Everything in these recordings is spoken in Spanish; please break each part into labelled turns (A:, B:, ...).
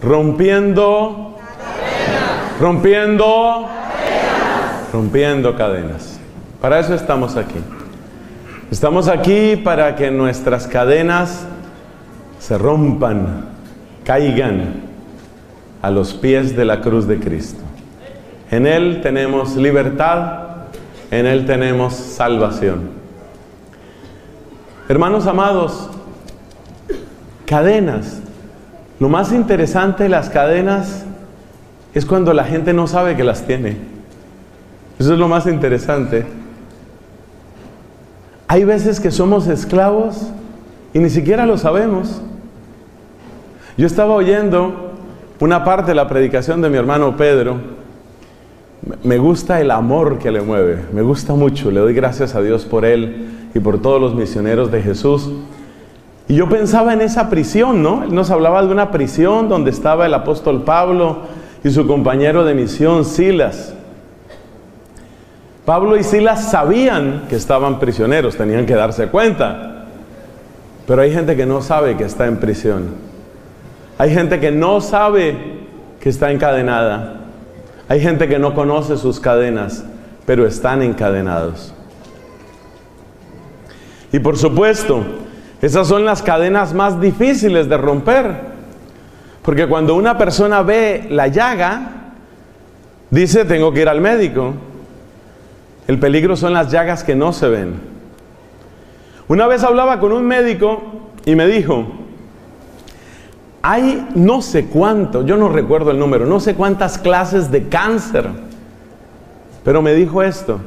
A: Rompiendo cadenas. Rompiendo cadenas. Rompiendo cadenas. Para eso estamos aquí. Estamos aquí para que nuestras cadenas se rompan, caigan a los pies de la cruz de Cristo. En Él tenemos libertad, en Él tenemos salvación. Hermanos amados, cadenas. Lo más interesante de las cadenas es cuando la gente no sabe que las tiene. Eso es lo más interesante. Hay veces que somos esclavos y ni siquiera lo sabemos. Yo estaba oyendo una parte de la predicación de mi hermano Pedro. Me gusta el amor que le mueve, me gusta mucho, le doy gracias a Dios por él y por todos los misioneros de Jesús. Y yo pensaba en esa prisión, ¿no? Él nos hablaba de una prisión donde estaba el apóstol Pablo y su compañero de misión, Silas. Pablo y Silas sabían que estaban prisioneros, tenían que darse cuenta. Pero hay gente que no sabe que está en prisión. Hay gente que no sabe que está encadenada. Hay gente que no conoce sus cadenas, pero están encadenados. Y por supuesto, esas son las cadenas más difíciles de romper. Porque cuando una persona ve la llaga, dice, tengo que ir al médico. El peligro son las llagas que no se ven. Una vez hablaba con un médico y me dijo, hay no sé cuánto, yo no recuerdo el número, no sé cuántas clases de cáncer. Pero me dijo esto,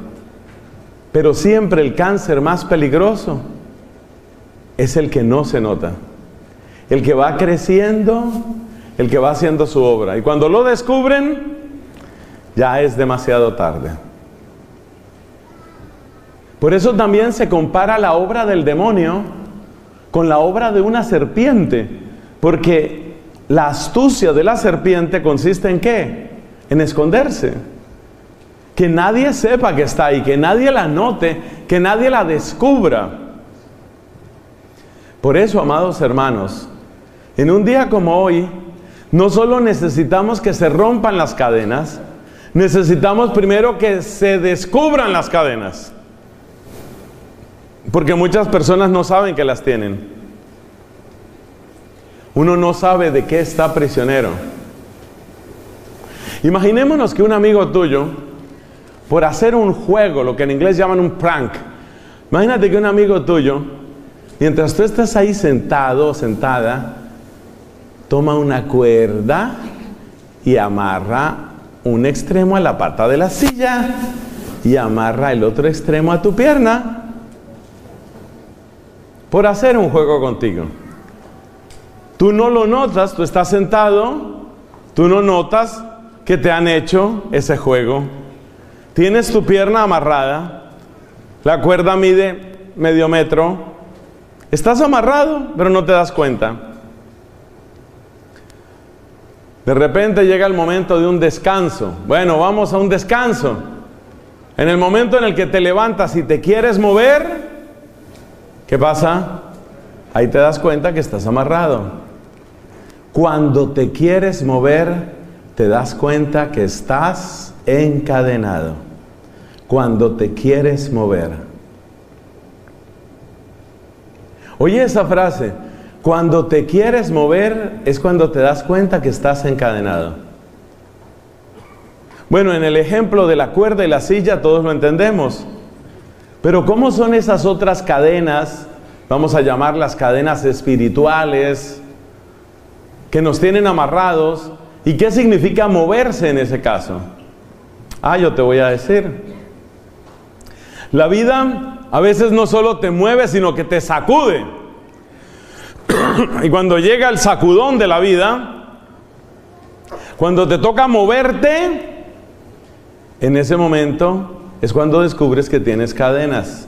A: pero siempre el cáncer más peligroso es el que no se nota. El que va creciendo, el que va haciendo su obra. Y cuando lo descubren, ya es demasiado tarde. Por eso también se compara la obra del demonio con la obra de una serpiente. Porque la astucia de la serpiente consiste en ¿qué? En esconderse. Que nadie sepa que está ahí, que nadie la note, que nadie la descubra. Por eso, amados hermanos, en un día como hoy, no solo necesitamos que se rompan las cadenas, necesitamos primero que se descubran las cadenas. Porque muchas personas no saben que las tienen. Uno no sabe de qué está prisionero. Imaginémonos que un amigo tuyo, por hacer un juego, lo que en inglés llaman un prank, imagínate que un amigo tuyo, mientras tú estás ahí sentado o sentada, toma una cuerda y amarra un extremo a la pata de la silla y amarra el otro extremo a tu pierna, por hacer un juego contigo. Tú no lo notas, tú estás sentado, tú no notas que te han hecho ese juego. Tienes tu pierna amarrada, la cuerda mide medio metro, estás amarrado, pero no te das cuenta. De repente llega el momento de un descanso. Bueno, vamos a un descanso. En el momento en el que te levantas y te quieres mover, ¿qué pasa? Ahí te das cuenta que estás amarrado. Cuando te quieres mover, te das cuenta que estás encadenado. Cuando te quieres mover. Oye esa frase, cuando te quieres mover es cuando te das cuenta que estás encadenado. Bueno, en el ejemplo de la cuerda y la silla todos lo entendemos. Pero ¿cómo son esas otras cadenas? Vamos a llamarlas cadenas espirituales, que nos tienen amarrados. ¿Y qué significa moverse en ese caso? Yo te voy a decir. La vida a veces no solo te mueve, sino que te sacude. Y cuando llega el sacudón de la vida, cuando te toca moverte, en ese momento es cuando descubres que tienes cadenas.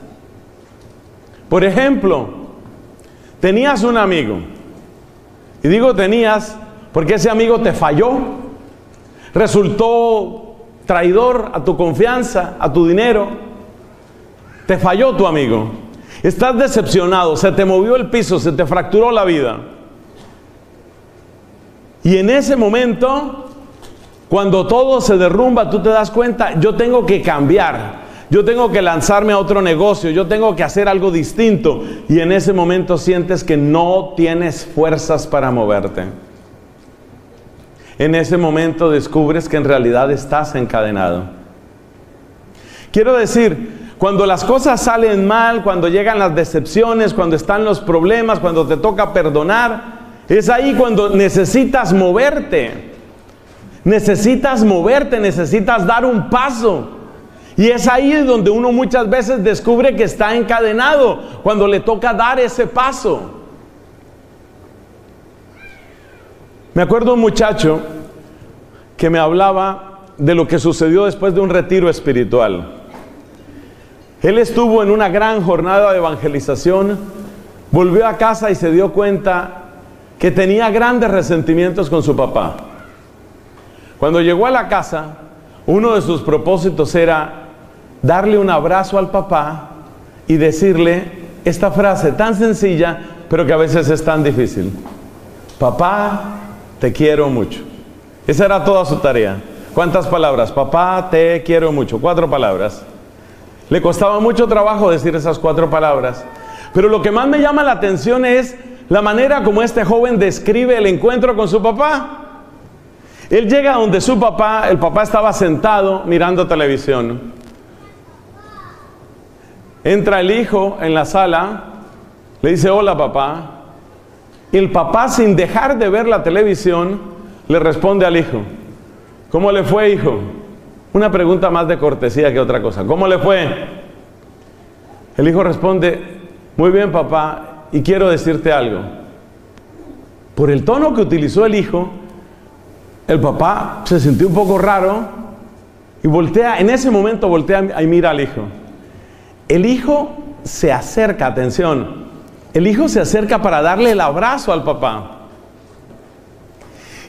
A: Por ejemplo, tenías un amigo. Y digo tenías porque ese amigo te falló. Resultó traidor a tu confianza, a tu dinero. Te falló tu amigo. Estás decepcionado, se te movió el piso, se te fracturó la vida. Y en ese momento, cuando todo se derrumba, tú te das cuenta, yo tengo que cambiar, yo tengo que lanzarme a otro negocio, yo tengo que hacer algo distinto. Y en ese momento sientes que no tienes fuerzas para moverte. En ese momento descubres que en realidad estás encadenado. Quiero decir, cuando las cosas salen mal, cuando llegan las decepciones, cuando están los problemas, cuando te toca perdonar, es ahí cuando necesitas moverte. Necesitas moverte, necesitas dar un paso. Y es ahí donde uno muchas veces descubre que está encadenado, cuando le toca dar ese paso. Me acuerdo de un muchacho que me hablaba de lo que sucedió después de un retiro espiritual. Él estuvo en una gran jornada de evangelización, volvió a casa y se dio cuenta que tenía grandes resentimientos con su papá. Cuando llegó a la casa, uno de sus propósitos era darle un abrazo al papá y decirle esta frase tan sencilla, pero que a veces es tan difícil: papá, te quiero mucho. Esa era toda su tarea. ¿Cuántas palabras? Papá, te quiero mucho. 4 palabras. Le costaba mucho trabajo decir esas 4 palabras. Pero lo que más me llama la atención es la manera como este joven describe el encuentro con su papá. Él llega donde su papá, el papá estaba sentado mirando televisión. Entra el hijo en la sala, le dice: hola papá. Y el papá, sin dejar de ver la televisión, le responde al hijo: ¿cómo le fue, hijo? Una pregunta más de cortesía que otra cosa. ¿Cómo le fue? El hijo responde: muy bien papá, y quiero decirte algo. Por el tono que utilizó el hijo, el papá se sintió un poco raro y voltea, en ese momento voltea y mira al hijo. El hijo se acerca, atención, el hijo se acerca para darle el abrazo al papá.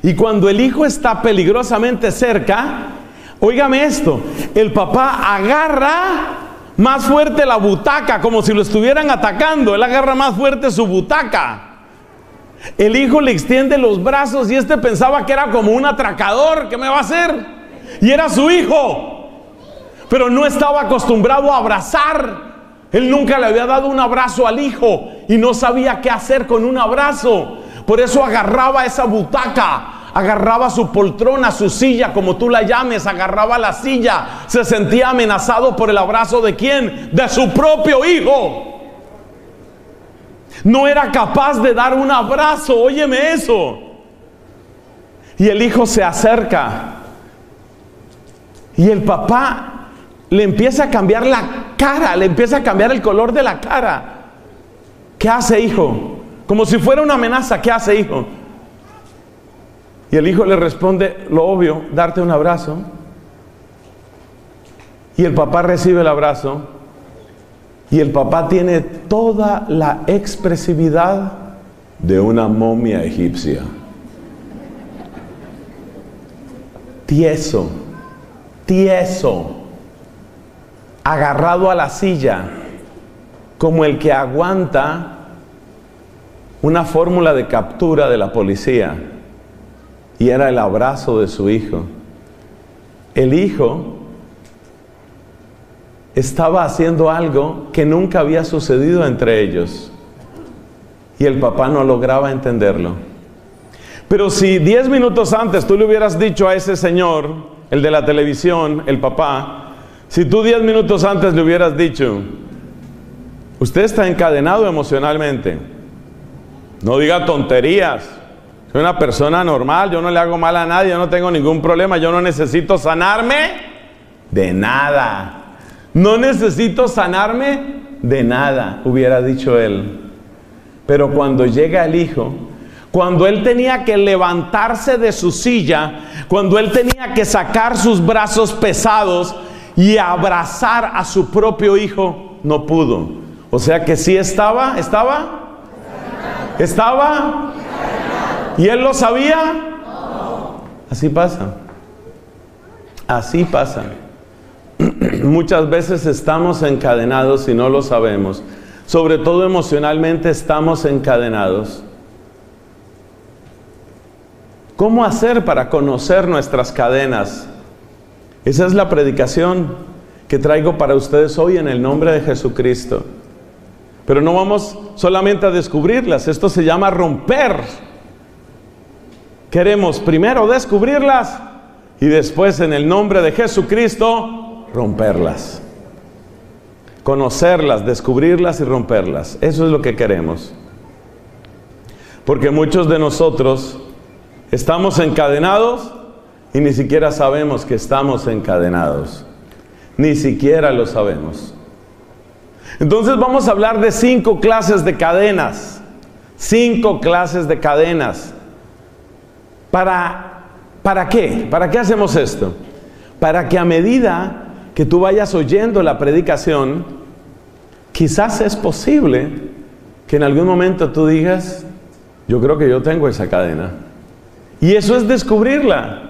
A: Y cuando el hijo está peligrosamente cerca, óigame esto, el papá agarra más fuerte la butaca, como si lo estuvieran atacando. Él agarra más fuerte su butaca. El hijo le extiende los brazos y este pensaba que era como un atracador. ¿Qué me va a hacer? Y era su hijo, pero no estaba acostumbrado a abrazar. Él nunca le había dado un abrazo al hijo y no sabía qué hacer con un abrazo. Por eso agarraba esa butaca, agarraba su poltrona, su silla, como tú la llames, agarraba la silla. Se sentía amenazado por el abrazo ¿de quién? De su propio hijo. No era capaz de dar un abrazo, óyeme eso. Y el hijo se acerca y el papá le empieza a cambiar la cara, le empieza a cambiar el color de la cara. ¿Qué hace, hijo? Como si fuera una amenaza. ¿Qué hace, hijo? Y el hijo le responde lo obvio: darte un abrazo. Y el papá recibe el abrazo. Y el papá tiene toda la expresividad de una momia egipcia. Tieso, tieso, agarrado a la silla, como el que aguanta una fórmula de captura de la policía. Y era el abrazo de su hijo. El hijo estaba haciendo algo que nunca había sucedido entre ellos. Y el papá no lograba entenderlo. Pero si 10 minutos antes tú le hubieras dicho a ese señor, el de la televisión, el papá, si tú 10 minutos antes le hubieras dicho: usted está encadenado emocionalmente, no diga tonterías, soy una persona normal, yo no le hago mal a nadie, yo no tengo ningún problema, yo no necesito sanarme de nada. No necesito sanarme de nada, hubiera dicho él. Pero cuando llega el hijo, cuando él tenía que levantarse de su silla, cuando él tenía que sacar sus brazos pesados y abrazar a su propio hijo, no pudo. O sea que sí estaba. ¿Y él lo sabía? Así pasa. Así pasa. Muchas veces estamos encadenados y no lo sabemos. Sobre todo emocionalmente estamos encadenados. ¿Cómo hacer para conocer nuestras cadenas? Esa es la predicación que traigo para ustedes hoy en el nombre de Jesucristo. Pero no vamos solamente a descubrirlas, esto se llama romper. Queremos primero descubrirlas y después en el nombre de Jesucristo romperlas. Conocerlas, descubrirlas y romperlas. Eso es lo que queremos. Porque muchos de nosotros estamos encadenados y ni siquiera sabemos que estamos encadenados. Ni siquiera lo sabemos. Entonces vamos a hablar de 5 clases de cadenas. 5 clases de cadenas. ¿Para qué? ¿Para qué hacemos esto? Para que a medida que tú vayas oyendo la predicación, quizás es posible que en algún momento tú digas, yo creo que yo tengo esa cadena. Y eso es descubrirla.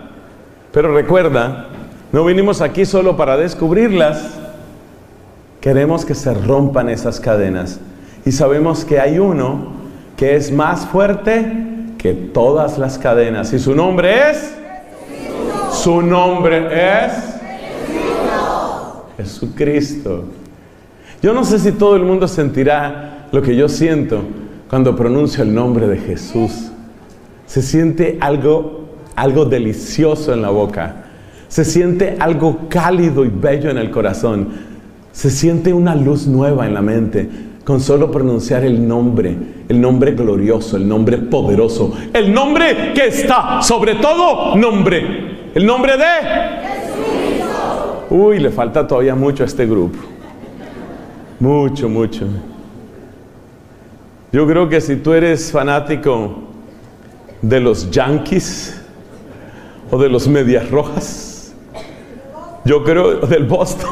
A: Pero recuerda, no vinimos aquí solo para descubrirlas. Queremos que se rompan esas cadenas. Y sabemos que hay uno que es más fuerte que todas las cadenas. Y su nombre es... Su nombre es... Jesucristo. Yo no sé si todo el mundo sentirá lo que yo siento cuando pronuncio el nombre de Jesús. Se siente algo delicioso en la boca. Se siente algo cálido y bello en el corazón. Se siente una luz nueva en la mente con solo pronunciar el nombre glorioso, el nombre poderoso, el nombre que está sobre todo nombre, el nombre de Jesucristo. Uy, le falta todavía mucho a este grupo. Mucho, mucho. Yo creo que si tú eres fanático de los Yankees o de los Medias Rojas, yo creo, del Boston.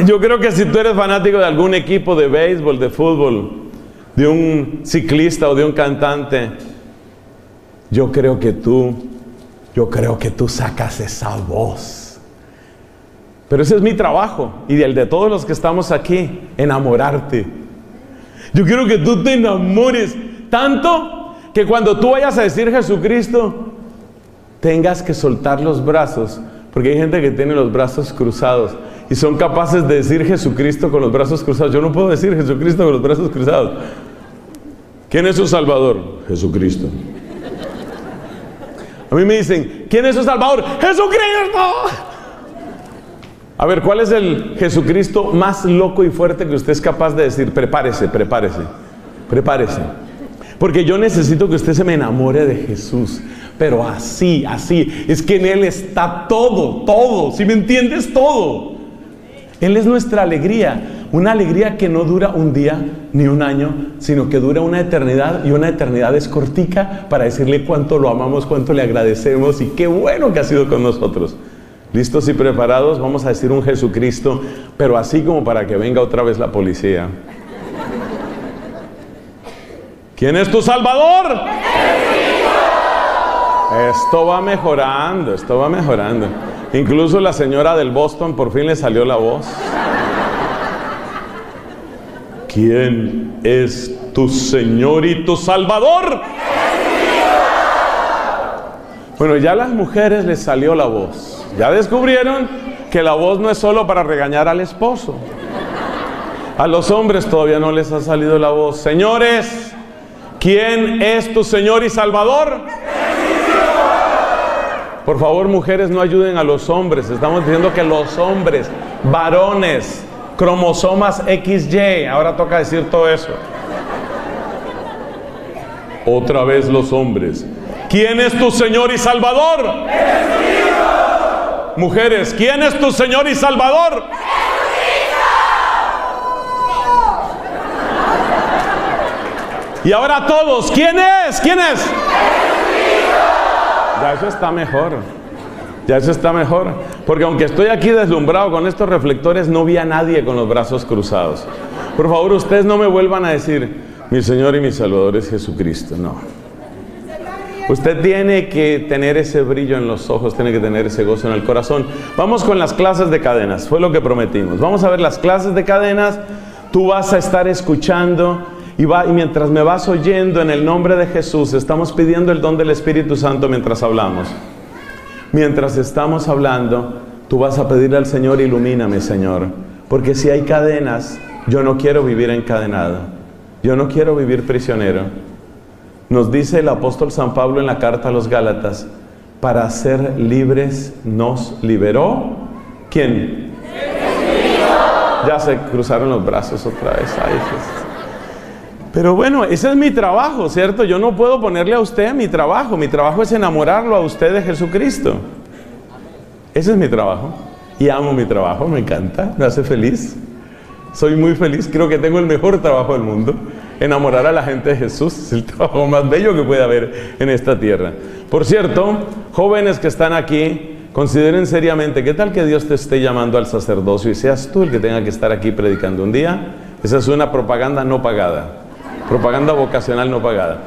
A: Yo creo que si tú eres fanático de algún equipo de béisbol, de fútbol, de un ciclista o de un cantante, yo creo que tú sacas esa voz. Pero ese es mi trabajo y el de todos los que estamos aquí, enamorarte. Yo quiero que tú te enamores tanto que cuando tú vayas a decir Jesucristo, tengas que soltar los brazos, porque hay gente que tiene los brazos cruzados y son capaces de decir Jesucristo con los brazos cruzados. Yo no puedo decir Jesucristo con los brazos cruzados. ¿Quién es su Salvador? Jesucristo. A mí me dicen, ¿quién es su Salvador? ¡Jesucristo! A ver, ¿cuál es el Jesucristo más loco y fuerte que usted es capaz de decir? Prepárese, prepárese, prepárese. Porque yo necesito que usted se me enamore de Jesús. Pero así, así. Es que en Él está todo, todo. ¿Sí me entiendes? Todo. Él es nuestra alegría. Una alegría que no dura un día ni un año, sino que dura una eternidad. Y una eternidad es cortica para decirle cuánto lo amamos, cuánto le agradecemos y qué bueno que ha sido con nosotros. ¿Listos y preparados? Vamos a decir un Jesucristo, pero así como para que venga otra vez la policía. ¿Quién es tu Salvador? Esto va mejorando, esto va mejorando. Incluso la señora del Boston por fin le salió la voz. ¿Quién es tu Señor y tu Salvador? Bueno, ya a las mujeres les salió la voz. Ya descubrieron que la voz no es solo para regañar al esposo. A los hombres todavía no les ha salido la voz. Señores, ¿quién es tu Señor y Salvador? Por favor, mujeres, no ayuden a los hombres. Estamos diciendo que los hombres, varones, cromosomas XY. Ahora toca decir todo eso. Otra vez los hombres. ¿Quién es tu Señor y Salvador? ¡Jesucristo! Mujeres, ¿quién es tu Señor y Salvador? ¡Jesucristo! Y ahora todos, ¿quién es? ¿Quién es? ¡Jesucristo! Ya eso está mejor. Ya eso está mejor. Porque aunque estoy aquí deslumbrado con estos reflectores, no vi a nadie con los brazos cruzados. Por favor, ustedes no me vuelvan a decir, mi Señor y mi Salvador es Jesucristo. No. Usted tiene que tener ese brillo en los ojos, tiene que tener ese gozo en el corazón. Vamos con las clases de cadenas, fue lo que prometimos. Vamos a ver las clases de cadenas. Tú vas a estar escuchando y mientras me vas oyendo, en el nombre de Jesús, estamos pidiendo el don del Espíritu Santo mientras hablamos. Mientras estamos hablando, tú vas a pedirle al Señor, ilumíname, Señor. Porque si hay cadenas, yo no quiero vivir encadenado. Yo no quiero vivir prisionero. Nos dice el apóstol San Pablo en la carta a los Gálatas, para ser libres nos liberó. ¿Quién? Ya se cruzaron los brazos otra vez. Ay, Jesús. Pero bueno, ese es mi trabajo, ¿cierto? Yo no puedo ponerle a usted mi trabajo. Mi trabajo es enamorarlo a usted de Jesucristo. Ese es mi trabajo. Y amo mi trabajo, me encanta, me hace feliz. Soy muy feliz, creo que tengo el mejor trabajo del mundo. Enamorar a la gente de Jesús es el trabajo más bello que puede haber en esta tierra. Por cierto, jóvenes que están aquí, consideren seriamente, ¿qué tal que Dios te esté llamando al sacerdocio y seas tú el que tenga que estar aquí predicando un día? Esa es una propaganda no pagada. Propaganda vocacional no pagada.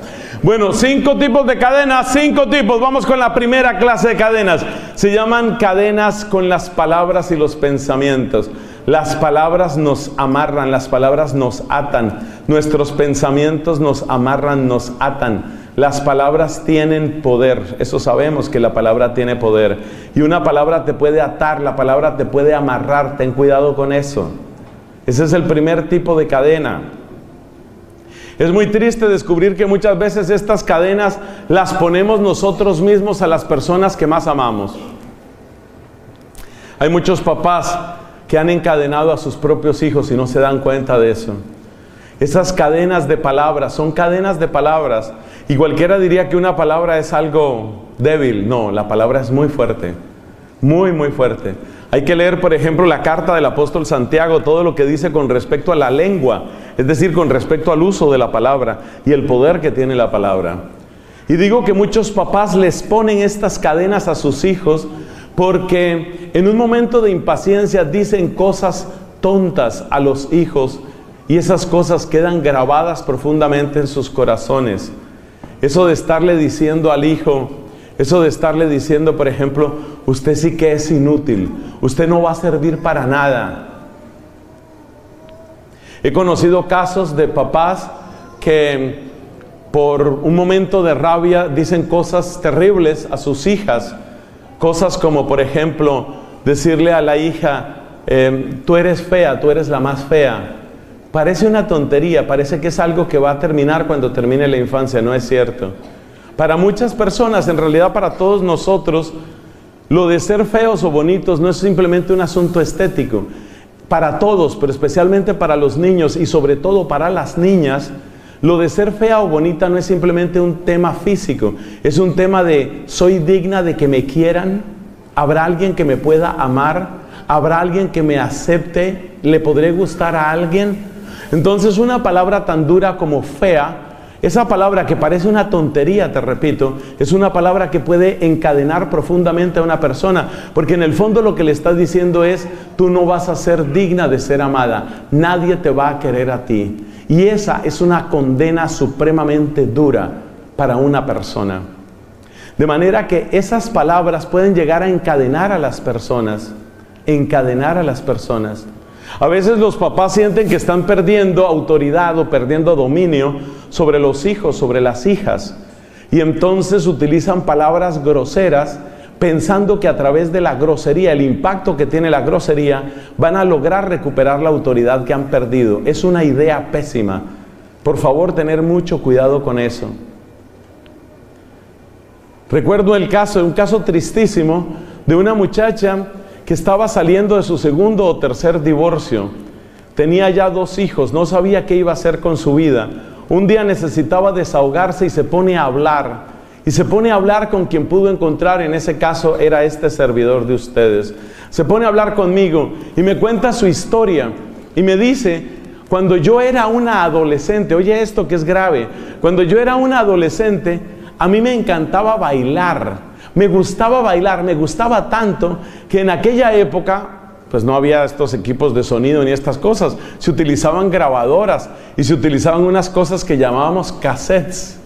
A: Bueno, 5 tipos de cadenas, 5 tipos. Vamos con la primera clase de cadenas. Se llaman cadenas con las palabras y los pensamientos. Las palabras nos amarran, las palabras nos atan. Nuestros pensamientos nos amarran, nos atan. Las palabras tienen poder. Eso sabemos, que la palabra tiene poder. Y una palabra te puede atar, la palabra te puede amarrar. Ten cuidado con eso. Ese es el primer tipo de cadena. Es muy triste descubrir que muchas veces estas cadenas las ponemos nosotros mismos a las personas que más amamos. Hay muchos papás que han encadenado a sus propios hijos y no se dan cuenta de eso. Esas cadenas de palabras son cadenas de palabras. Y cualquiera diría que una palabra es algo débil. No, la palabra es muy fuerte. Muy, muy fuerte. Hay que leer, por ejemplo, la carta del apóstol Santiago, todo lo que dice con respecto a la lengua, es decir, con respecto al uso de la palabra y el poder que tiene la palabra. Y digo que muchos papás les ponen estas cadenas a sus hijos porque en un momento de impaciencia dicen cosas tontas a los hijos y esas cosas quedan grabadas profundamente en sus corazones. Eso de estarle diciendo al hijo, eso de estarle diciendo, por ejemplo, usted sí que es inútil, usted no va a servir para nada. He conocido casos de papás que por un momento de rabia dicen cosas terribles a sus hijas. Cosas como, por ejemplo, decirle a la hija, tú eres fea, tú eres la más fea. Parece una tontería, parece que es algo que va a terminar cuando termine la infancia, no es cierto. Para muchas personas, en realidad para todos nosotros, lo de ser feos o bonitos no es simplemente un asunto estético. Para todos, pero especialmente para los niños y sobre todo para las niñas, lo de ser fea o bonita no es simplemente un tema físico. Es un tema de, ¿soy digna de que me quieran? ¿Habrá alguien que me pueda amar? ¿Habrá alguien que me acepte? ¿Le podré gustar a alguien? Entonces una palabra tan dura como fea, esa palabra que parece una tontería, te repito, es una palabra que puede encadenar profundamente a una persona, porque en el fondo lo que le estás diciendo es, tú no vas a ser digna de ser amada, nadie te va a querer a ti. Y esa es una condena supremamente dura para una persona. De manera que esas palabras pueden llegar a encadenar a las personas, encadenar a las personas. A veces los papás sienten que están perdiendo autoridad o perdiendo dominio sobre los hijos, sobre las hijas. Y entonces utilizan palabras groseras pensando que a través de la grosería, el impacto que tiene la grosería, van a lograr recuperar la autoridad que han perdido. Es una idea pésima. Por favor, tener mucho cuidado con eso. Recuerdo un caso tristísimo de una muchacha que estaba saliendo de su segundo o tercer divorcio. Tenía ya 2 hijos, no sabía qué iba a hacer con su vida. Un día necesitaba desahogarse y se pone a hablar. Y se pone a hablar con quien pudo encontrar, en ese caso era este servidor de ustedes. Se pone a hablar conmigo y me cuenta su historia. Y me dice, cuando yo era una adolescente, oye esto que es grave, cuando yo era una adolescente, a mí me encantaba bailar. Me gustaba bailar, me gustaba tanto que en aquella época, pues no había estos equipos de sonido ni estas cosas. Se utilizaban grabadoras y se utilizaban unas cosas que llamábamos cassettes.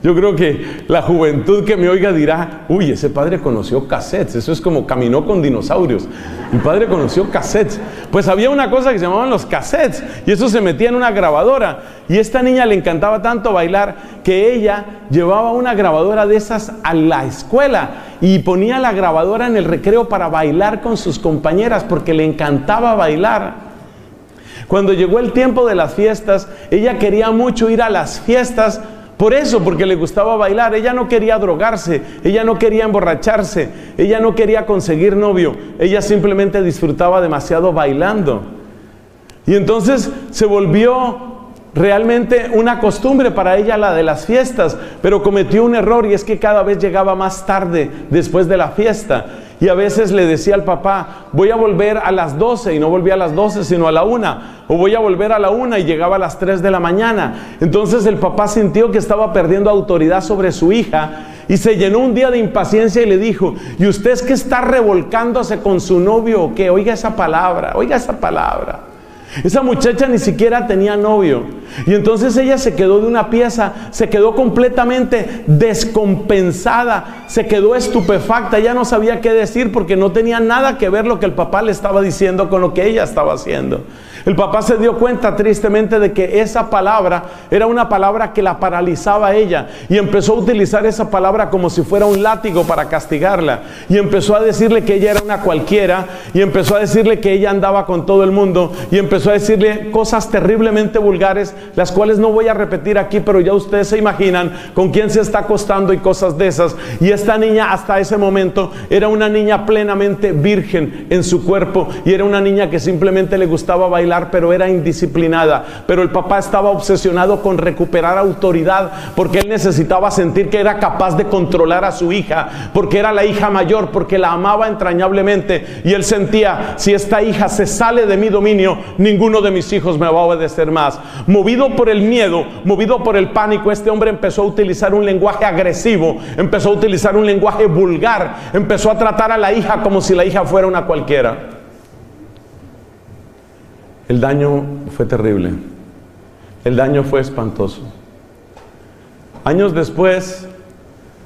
A: Yo creo que la juventud que me oiga dirá, uy, ese padre conoció cassettes, eso es como caminó con dinosaurios. Mi padre conoció cassettes. Pues había una cosa que se llamaban los cassettes, y eso se metía en una grabadora. Y a esta niña le encantaba tanto bailar que ella llevaba una grabadora de esas a la escuela y ponía la grabadora en el recreo para bailar con sus compañeras porque le encantaba bailar. Cuando llegó el tiempo de las fiestas, ella quería mucho ir a las fiestas. Por eso, porque le gustaba bailar. Ella no quería drogarse, ella no quería emborracharse, ella no quería conseguir novio, ella simplemente disfrutaba demasiado bailando. Y entonces se volvió realmente una costumbre para ella la de las fiestas, pero cometió un error, y es que cada vez llegaba más tarde después de la fiesta. Y a veces le decía al papá, voy a volver a las 12, y no volvía a las 12 sino a la 1, o voy a volver a la 1 y llegaba a las 3 de la mañana. Entonces el papá sintió que estaba perdiendo autoridad sobre su hija y se llenó un día de impaciencia y le dijo, ¿y usted es que está revolcándose con su novio o qué? Oiga esa palabra, oiga esa palabra. Esa muchacha ni siquiera tenía novio. Y entonces ella se quedó de una pieza, se quedó completamente descompensada, se quedó estupefacta. Ella no sabía qué decir porque no tenía nada que ver lo que el papá le estaba diciendo con lo que ella estaba haciendo. El papá se dio cuenta tristemente de que esa palabra era una palabra que la paralizaba a ella, y empezó a utilizar esa palabra como si fuera un látigo para castigarla, y empezó a decirle que ella era una cualquiera, y empezó a decirle que ella andaba con todo el mundo, y empezó a decirle cosas terriblemente vulgares, las cuales no voy a repetir aquí, pero ya ustedes se imaginan con quién se está acostando y cosas de esas. Y esta niña hasta ese momento era una niña plenamente virgen en su cuerpo, y era una niña que simplemente le gustaba bailar, pero era indisciplinada. Pero el papá estaba obsesionado con recuperar autoridad, porque él necesitaba sentir que era capaz de controlar a su hija, porque era la hija mayor, porque la amaba entrañablemente, y él sentía, si esta hija se sale de mi dominio, ninguno de mis hijos me va a obedecer más. Movido por el miedo, movido por el pánico, este hombre empezó a utilizar un lenguaje agresivo, empezó a utilizar un lenguaje vulgar, empezó a tratar a la hija como si la hija fuera una cualquiera. El daño fue terrible, el daño fue espantoso. Años después,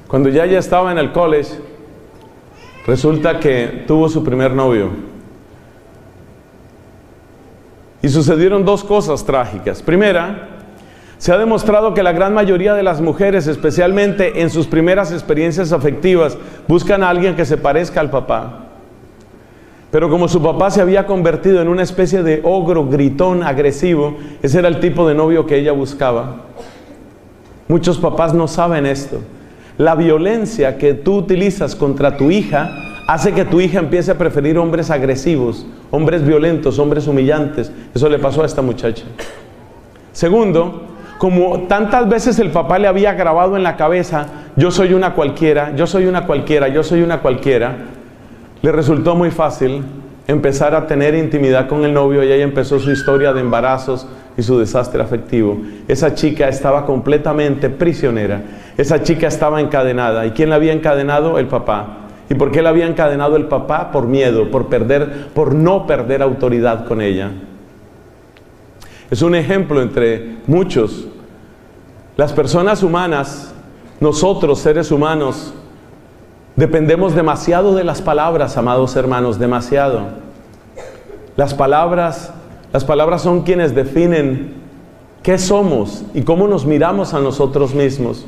A: cuando ya estaba en el college, resulta que tuvo su primer novio. Y sucedieron dos cosas trágicas. Primera, se ha demostrado que la gran mayoría de las mujeres, especialmente en sus primeras experiencias afectivas, buscan a alguien que se parezca al papá. Pero como su papá se había convertido en una especie de ogro, gritón, agresivo, ese era el tipo de novio que ella buscaba. Muchos papás no saben esto. La violencia que tú utilizas contra tu hija hace que tu hija empiece a preferir hombres agresivos, hombres violentos, hombres humillantes. Eso le pasó a esta muchacha. Segundo, como tantas veces el papá le había grabado en la cabeza, yo soy una cualquiera, yo soy una cualquiera, yo soy una cualquiera, le resultó muy fácil empezar a tener intimidad con el novio, y ahí empezó su historia de embarazos y su desastre afectivo. Esa chica estaba completamente prisionera, esa chica estaba encadenada. ¿Y quién la había encadenado? El papá. ¿Y por qué la había encadenado el papá? Por miedo, por no perder autoridad con ella. Es un ejemplo entre muchos. Las personas humanas, nosotros seres humanos, dependemos demasiado de las palabras, amados hermanos, demasiado. Las palabras son quienes definen qué somos y cómo nos miramos a nosotros mismos.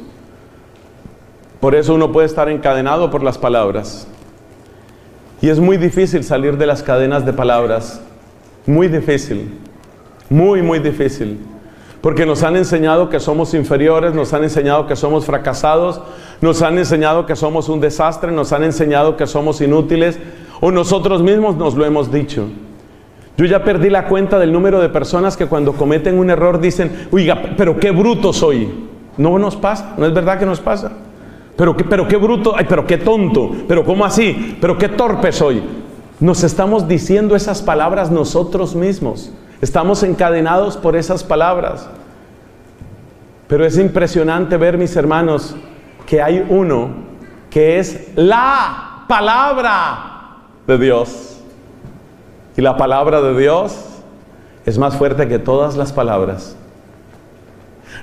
A: Por eso uno puede estar encadenado por las palabras. Y es muy difícil salir de las cadenas de palabras. Muy difícil. Muy, muy difícil. Porque nos han enseñado que somos inferiores, nos han enseñado que somos fracasados, nos han enseñado que somos un desastre, nos han enseñado que somos inútiles, o nosotros mismos nos lo hemos dicho. Yo ya perdí la cuenta del número de personas que cuando cometen un error dicen, oiga, pero qué bruto soy. No nos pasa, no es verdad que nos pasa. Pero qué bruto, ay, pero qué tonto, pero cómo así, pero qué torpe soy. Nos estamos diciendo esas palabras nosotros mismos. Estamos encadenados por esas palabras. Pero es impresionante ver, mis hermanos, que hay uno que es la palabra de Dios. Y la palabra de Dios es más fuerte que todas las palabras.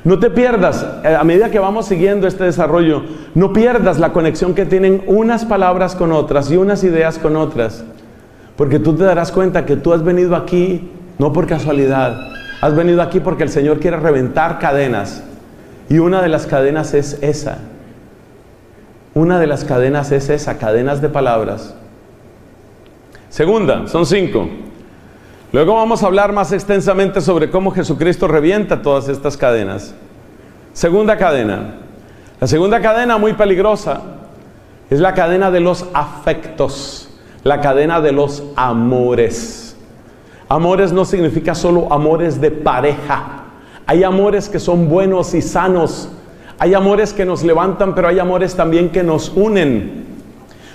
A: No te pierdas, a medida que vamos siguiendo este desarrollo, no pierdas la conexión que tienen unas palabras con otras y unas ideas con otras. Porque tú te darás cuenta que tú has venido aquí no por casualidad. Has venido aquí porque el Señor quiere reventar cadenas. Y una de las cadenas es esa. Una de las cadenas es esa, cadenas de palabras. Segunda, son 5. Luego vamos a hablar más extensamente sobre cómo Jesucristo revienta todas estas cadenas. Segunda cadena. La segunda cadena, muy peligrosa, es la cadena de los afectos, la cadena de los amores. Amores no significa solo amores de pareja. Hay amores que son buenos y sanos. Hay amores que nos levantan, pero hay amores también que nos unen.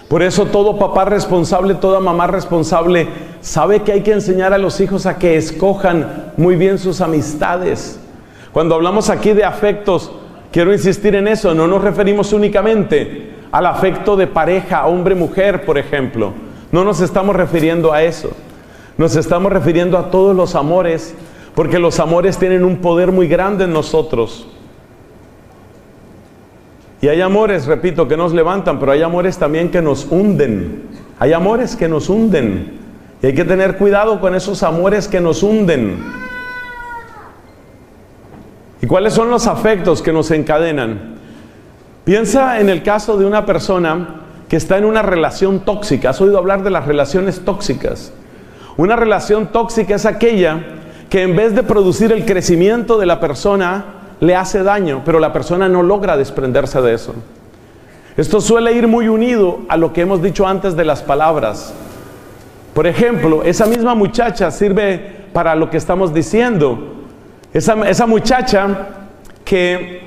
A: Por eso todo papá responsable, toda mamá responsable, sabe que hay que enseñar a los hijos a que escojan muy bien sus amistades. Cuando hablamos aquí de afectos, quiero insistir en eso, no nos referimos únicamente al afecto de pareja, hombre-mujer, por ejemplo. No nos estamos refiriendo a eso. Nos estamos refiriendo a todos los amores, porque los amores tienen un poder muy grande en nosotros. Y hay amores, repito, que nos levantan, pero hay amores también que nos hunden. Hay amores que nos hunden. Y hay que tener cuidado con esos amores que nos hunden. ¿Y cuáles son los afectos que nos encadenan? Piensa en el caso de una persona que está en una relación tóxica. ¿Has oído hablar de las relaciones tóxicas? Una relación tóxica es aquella que en vez de producir el crecimiento de la persona, le hace daño, pero la persona no logra desprenderse de eso. Esto suele ir muy unido a lo que hemos dicho antes de las palabras. Por ejemplo, esa misma muchacha sirve para lo que estamos diciendo. Esa muchacha que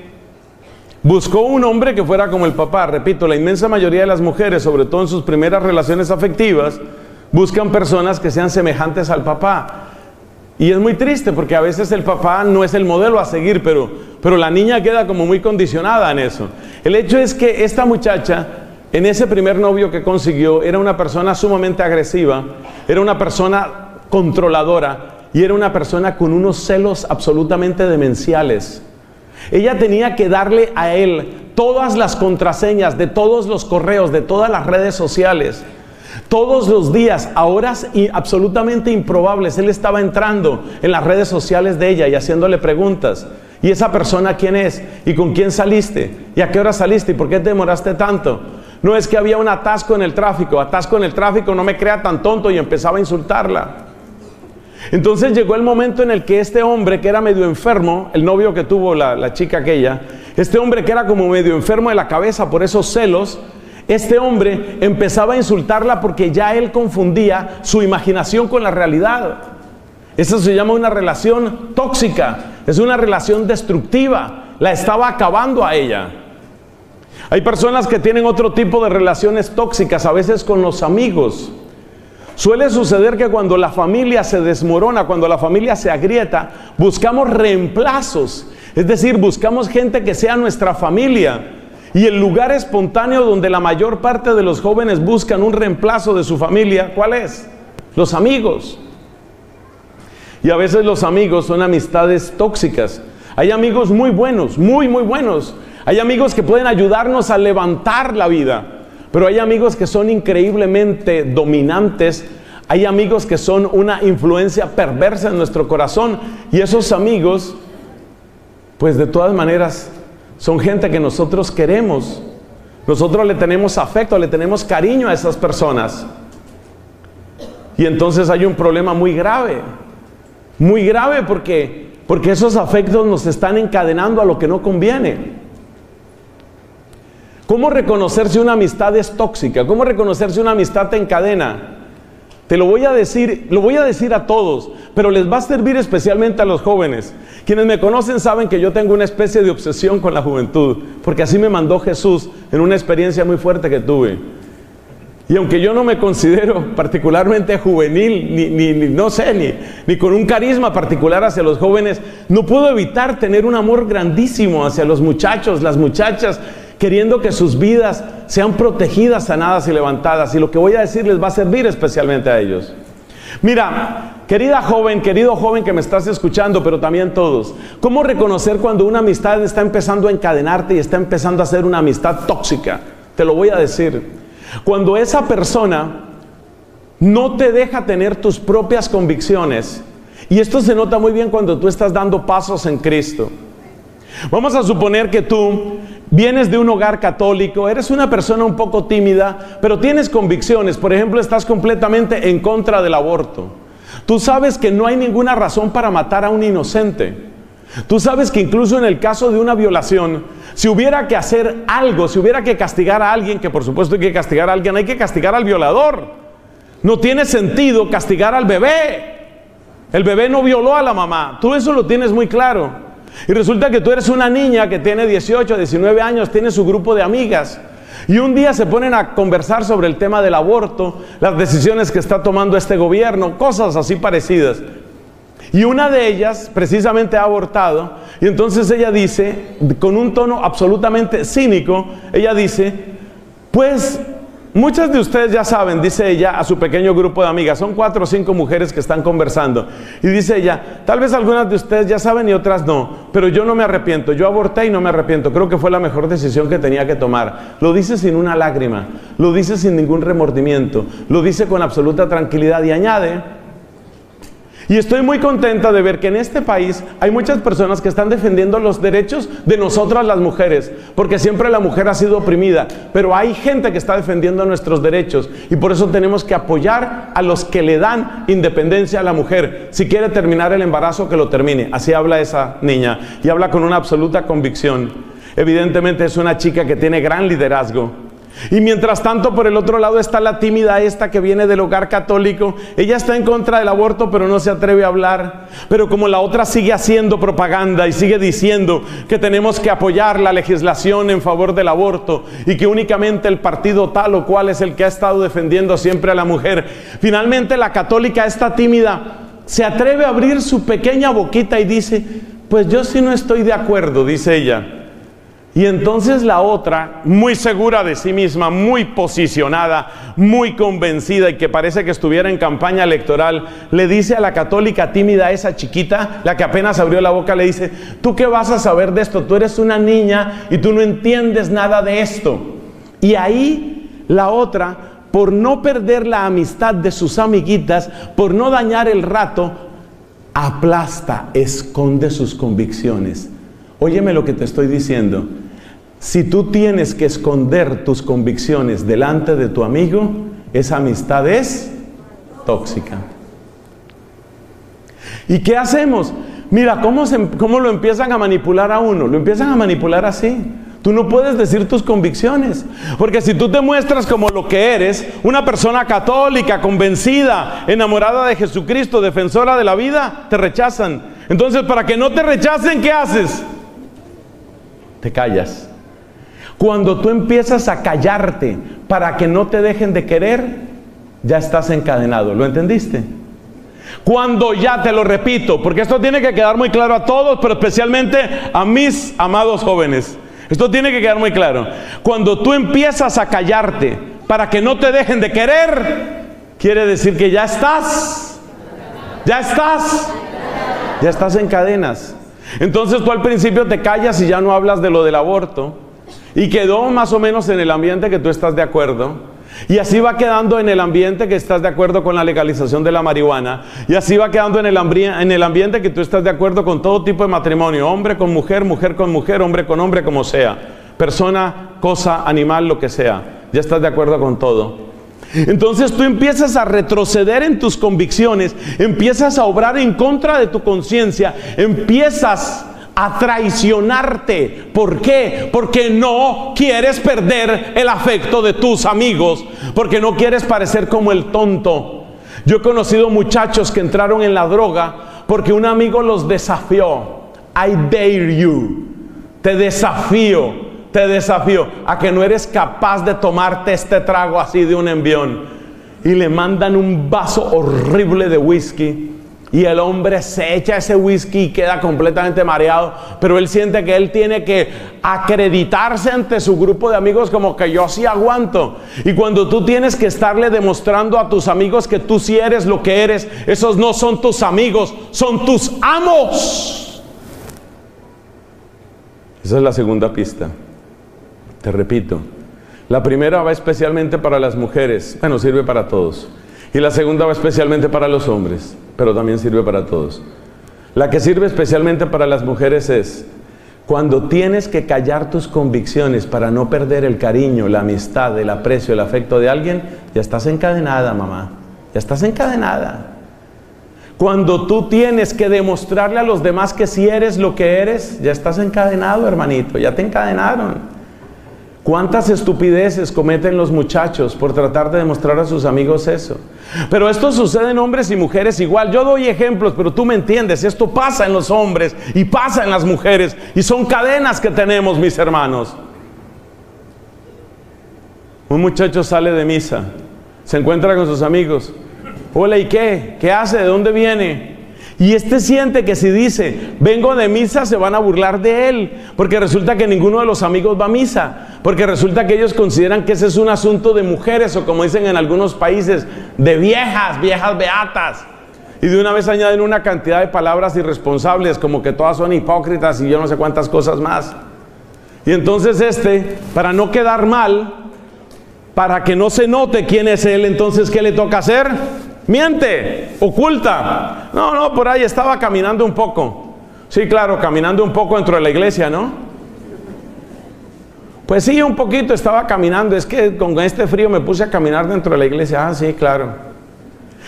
A: buscó un hombre que fuera como el papá. Repito, la inmensa mayoría de las mujeres, sobre todo en sus primeras relaciones afectivas, buscan personas que sean semejantes al papá. Y es muy triste porque a veces el papá no es el modelo a seguir, pero la niña queda como muy condicionada en eso. El hecho es que esta muchacha, en ese primer novio que consiguió, era una persona sumamente agresiva, era una persona controladora y era una persona con unos celos absolutamente demenciales. Ella tenía que darle a él todas las contraseñas de todos los correos, de todas las redes sociales. Todos los días, a horas absolutamente improbables, él estaba entrando en las redes sociales de ella y haciéndole preguntas. ¿Y esa persona quién es? ¿Y con quién saliste? ¿Y a qué hora saliste? ¿Y por qué te demoraste tanto? No es que había un atasco en el tráfico, no me crea tan tonto, y empezaba a insultarla. Entonces llegó el momento en el que este hombre que era medio enfermo, el novio que tuvo la chica aquella, este hombre que era como medio enfermo de la cabeza por esos celos, este hombre empezaba a insultarla porque ya él confundía su imaginación con la realidad. Eso se llama una relación tóxica, es una relación destructiva, la estaba acabando a ella. Hay personas que tienen otro tipo de relaciones tóxicas, a veces con los amigos. Suele suceder que cuando la familia se desmorona, cuando la familia se agrieta, buscamos reemplazos, es decir, buscamos gente que sea nuestra familia. Y el lugar espontáneo donde la mayor parte de los jóvenes buscan un reemplazo de su familia, ¿cuál es? Los amigos. Y a veces los amigos son amistades tóxicas. Hay amigos muy buenos, muy buenos. Hay amigos que pueden ayudarnos a levantar la vida. Pero hay amigos que son increíblemente dominantes. Hay amigos que son una influencia perversa en nuestro corazón. Y esos amigos, pues de todas maneras, son gente que nosotros queremos. Nosotros le tenemos afecto, le tenemos cariño a esas personas. Y entonces hay un problema muy grave porque esos afectos nos están encadenando a lo que no conviene. ¿Cómo reconocer si una amistad es tóxica? ¿Cómo reconocer si una amistad te encadena? Te lo voy a decir a todos, pero les va a servir especialmente a los jóvenes. Quienes me conocen saben que yo tengo una especie de obsesión con la juventud, porque así me mandó Jesús en una experiencia muy fuerte que tuve. Y aunque yo no me considero particularmente juvenil, ni con un carisma particular hacia los jóvenes, no puedo evitar tener un amor grandísimo hacia los muchachos, las muchachas, queriendo que sus vidas sean protegidas, sanadas y levantadas. Y lo que voy a decir les va a servir especialmente a ellos. Mira, Querida joven, querido joven que me estás escuchando, pero también todos, ¿cómo reconocer cuando una amistad está empezando a encadenarte y está empezando a ser una amistad tóxica? Te lo voy a decir. Cuando esa persona no te deja tener tus propias convicciones, y esto se nota muy bien cuando tú estás dando pasos en Cristo. Vamos a suponer que tú vienes de un hogar católico, eres una persona un poco tímida, pero tienes convicciones. Por ejemplo, estás completamente en contra del aborto. Tú sabes que no hay ninguna razón para matar a un inocente. Tú sabes que incluso en el caso de una violación, si hubiera que hacer algo, si hubiera que castigar a alguien, que por supuesto hay que castigar a alguien, hay que castigar al violador. No tiene sentido castigar al bebé. El bebé no violó a la mamá. Tú eso lo tienes muy claro. Y resulta que tú eres una niña que tiene 18, 19 años, tiene su grupo de amigas. Y un día se ponen a conversar sobre el tema del aborto, las decisiones que está tomando este gobierno, cosas así parecidas. Y una de ellas precisamente ha abortado. Y entonces ella dice, con un tono absolutamente cínico, ella dice, pues muchas de ustedes ya saben, dice ella a su pequeño grupo de amigas, son 4 o 5 mujeres que están conversando, y dice ella, tal vez algunas de ustedes ya saben y otras no, pero yo no me arrepiento, yo aborté y no me arrepiento, creo que fue la mejor decisión que tenía que tomar. Lo dice sin una lágrima, lo dice sin ningún remordimiento, lo dice con absoluta tranquilidad y añade, y estoy muy contenta de ver que en este país hay muchas personas que están defendiendo los derechos de nosotras las mujeres, porque siempre la mujer ha sido oprimida, pero hay gente que está defendiendo nuestros derechos y por eso tenemos que apoyar a los que le dan independencia a la mujer. Si quiere terminar el embarazo, que lo termine. Así habla esa niña y habla con una absoluta convicción. Evidentemente es una chica que tiene gran liderazgo. Y mientras tanto, por el otro lado está la tímida esta que viene del hogar católico. Ella está en contra del aborto, pero no se atreve a hablar. Pero como la otra sigue haciendo propaganda y sigue diciendo que tenemos que apoyar la legislación en favor del aborto y que únicamente el partido tal o cual es el que ha estado defendiendo siempre a la mujer, finalmente la católica, esta tímida, se atreve a abrir su pequeña boquita y dice, pues yo sí no estoy de acuerdo, dice ella. Y entonces la otra, muy segura de sí misma, muy posicionada, muy convencida y que parece que estuviera en campaña electoral, le dice a la católica tímida, a esa chiquita, la que apenas abrió la boca, le dice, ¿tú qué vas a saber de esto? Tú eres una niña y tú no entiendes nada de esto. Y ahí la otra, por no perder la amistad de sus amiguitas, por no dañar el rato, aplasta, esconde sus convicciones. Óyeme lo que te estoy diciendo. Si tú tienes que esconder tus convicciones delante de tu amigo, esa amistad es tóxica. ¿Y qué hacemos? Mira, ¿cómo lo empiezan a manipular a uno? Lo empiezan a manipular así. Tú no puedes decir tus convicciones, porque si tú te muestras como lo que eres, una persona católica, convencida, enamorada de Jesucristo, defensora de la vida, te rechazan. Entonces, para que no te rechacen, ¿qué haces? Te callas. Cuando tú empiezas a callarte para que no te dejen de querer, ya estás encadenado. ¿Lo entendiste? Cuando ya, te lo repito, porque esto tiene que quedar muy claro a todos, pero especialmente a mis amados jóvenes. Esto tiene que quedar muy claro. Cuando tú empiezas a callarte para que no te dejen de querer, quiere decir que ya estás en cadenas. Entonces tú al principio te callas y ya no hablas de lo del aborto, y quedó más o menos en el ambiente que tú estás de acuerdo, y así va quedando en el ambiente que estás de acuerdo con la legalización de la marihuana, y así va quedando en el ambiente que tú estás de acuerdo con todo tipo de matrimonio, hombre con mujer, mujer con mujer, hombre con hombre, como sea, persona, cosa, animal, lo que sea, ya estás de acuerdo con todo. Entonces tú empiezas a retroceder en tus convicciones, empiezas a obrar en contra de tu conciencia, empiezas a traicionarte. ¿Por qué? Porque no quieres perder el afecto de tus amigos, porque no quieres parecer como el tonto. Yo he conocido muchachos que entraron en la droga porque un amigo los desafió. I dare you. Te desafío a que no eres capaz de tomarte este trago así de un envión. Y le mandan un vaso horrible de whisky. Y el hombre se echa ese whisky y queda completamente mareado, pero él siente que él tiene que acreditarse ante su grupo de amigos como que yo sí aguanto. Y cuando tú tienes que estarle demostrando a tus amigos que tú sí eres lo que eres, esos no son tus amigos, son tus amos. Esa es la segunda pista. Te repito, la primera va especialmente para las mujeres, bueno, sirve para todos. Y la segunda va especialmente para los hombres, pero también sirve para todos. La que sirve especialmente para las mujeres es cuando tienes que callar tus convicciones para no perder el cariño, la amistad, el aprecio, el afecto de alguien. Ya estás encadenada, mamá, ya estás encadenada. Cuando tú tienes que demostrarle a los demás que sí eres lo que eres, ya estás encadenado, hermanito, ya te encadenaron. ¿Cuántas estupideces cometen los muchachos por tratar de demostrar a sus amigos eso? Pero esto sucede en hombres y mujeres igual. Yo doy ejemplos, pero tú me entiendes. Esto pasa en los hombres y pasa en las mujeres. Y son cadenas que tenemos, mis hermanos. Un muchacho sale de misa, se encuentra con sus amigos. Hola, ¿y qué? ¿Qué hace? ¿De dónde viene? Y este siente que si dice, vengo de misa, se van a burlar de él, porque resulta que ninguno de los amigos va a misa, porque resulta que ellos consideran que ese es un asunto de mujeres, o como dicen en algunos países, de viejas beatas. Y de una vez añaden una cantidad de palabras irresponsables, como que todas son hipócritas y yo no sé cuántas cosas más. Y entonces para no quedar mal, para que no se note quién es él, entonces ¿qué le toca hacer? Miente, oculta. No, por ahí estaba caminando un poco. Sí, claro, caminando un poco dentro de la iglesia, ¿no? Pues sí, un poquito estaba caminando. Es que con este frío me puse a caminar dentro de la iglesia. Ah, sí, claro.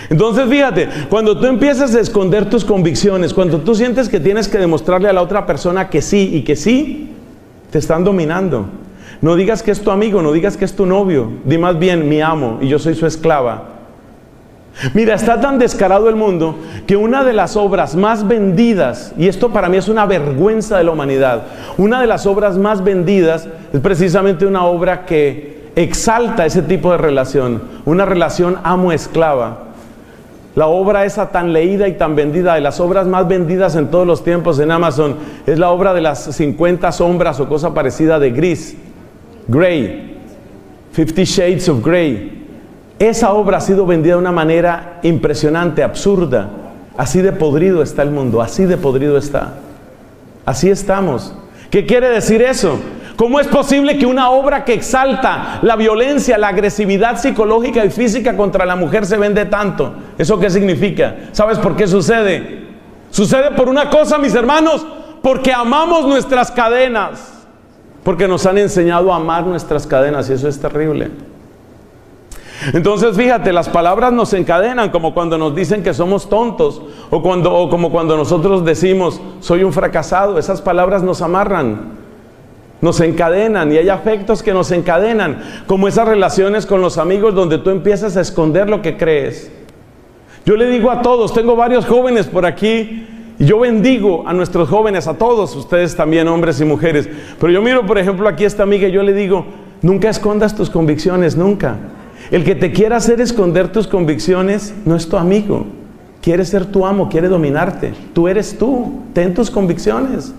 A: Entonces fíjate, cuando tú empiezas a esconder tus convicciones, cuando tú sientes que tienes que demostrarle a la otra persona que sí y que sí, te están dominando. No digas que es tu amigo, no digas que es tu novio. Di más bien, mi amo y yo soy su esclava. Mira, está tan descarado el mundo que una de las obras más vendidas, y esto para mí es una vergüenza de la humanidad, una de las obras más vendidas es precisamente una obra que exalta ese tipo de relación, una relación amo-esclava. La obra esa tan leída y tan vendida, de las obras más vendidas en todos los tiempos en Amazon, es la obra de las 50 sombras o cosa parecida de Grey, 50 Shades of Grey. Esa obra ha sido vendida de una manera impresionante, absurda. Así de podrido está el mundo, así de podrido está. Así estamos. ¿Qué quiere decir eso? ¿Cómo es posible que una obra que exalta la violencia, la agresividad psicológica y física contra la mujer se vende tanto? ¿Eso qué significa? ¿Sabes por qué sucede? Sucede por una cosa, mis hermanos, porque amamos nuestras cadenas. Porque nos han enseñado a amar nuestras cadenas y eso es terrible. Entonces fíjate, las palabras nos encadenan, como cuando nos dicen que somos tontos o como cuando nosotros decimos soy un fracasado. Esas palabras nos amarran, nos encadenan, y hay afectos que nos encadenan, como esas relaciones con los amigos donde tú empiezas a esconder lo que crees. Yo le digo a todos, tengo varios jóvenes por aquí y yo bendigo a nuestros jóvenes, a todos ustedes también, hombres y mujeres, pero yo miro por ejemplo aquí a esta amiga y yo le digo, nunca escondas tus convicciones, nunca. El que te quiera hacer esconder tus convicciones no es tu amigo. Quiere ser tu amo, quiere dominarte. Tú eres tú, ten tus convicciones.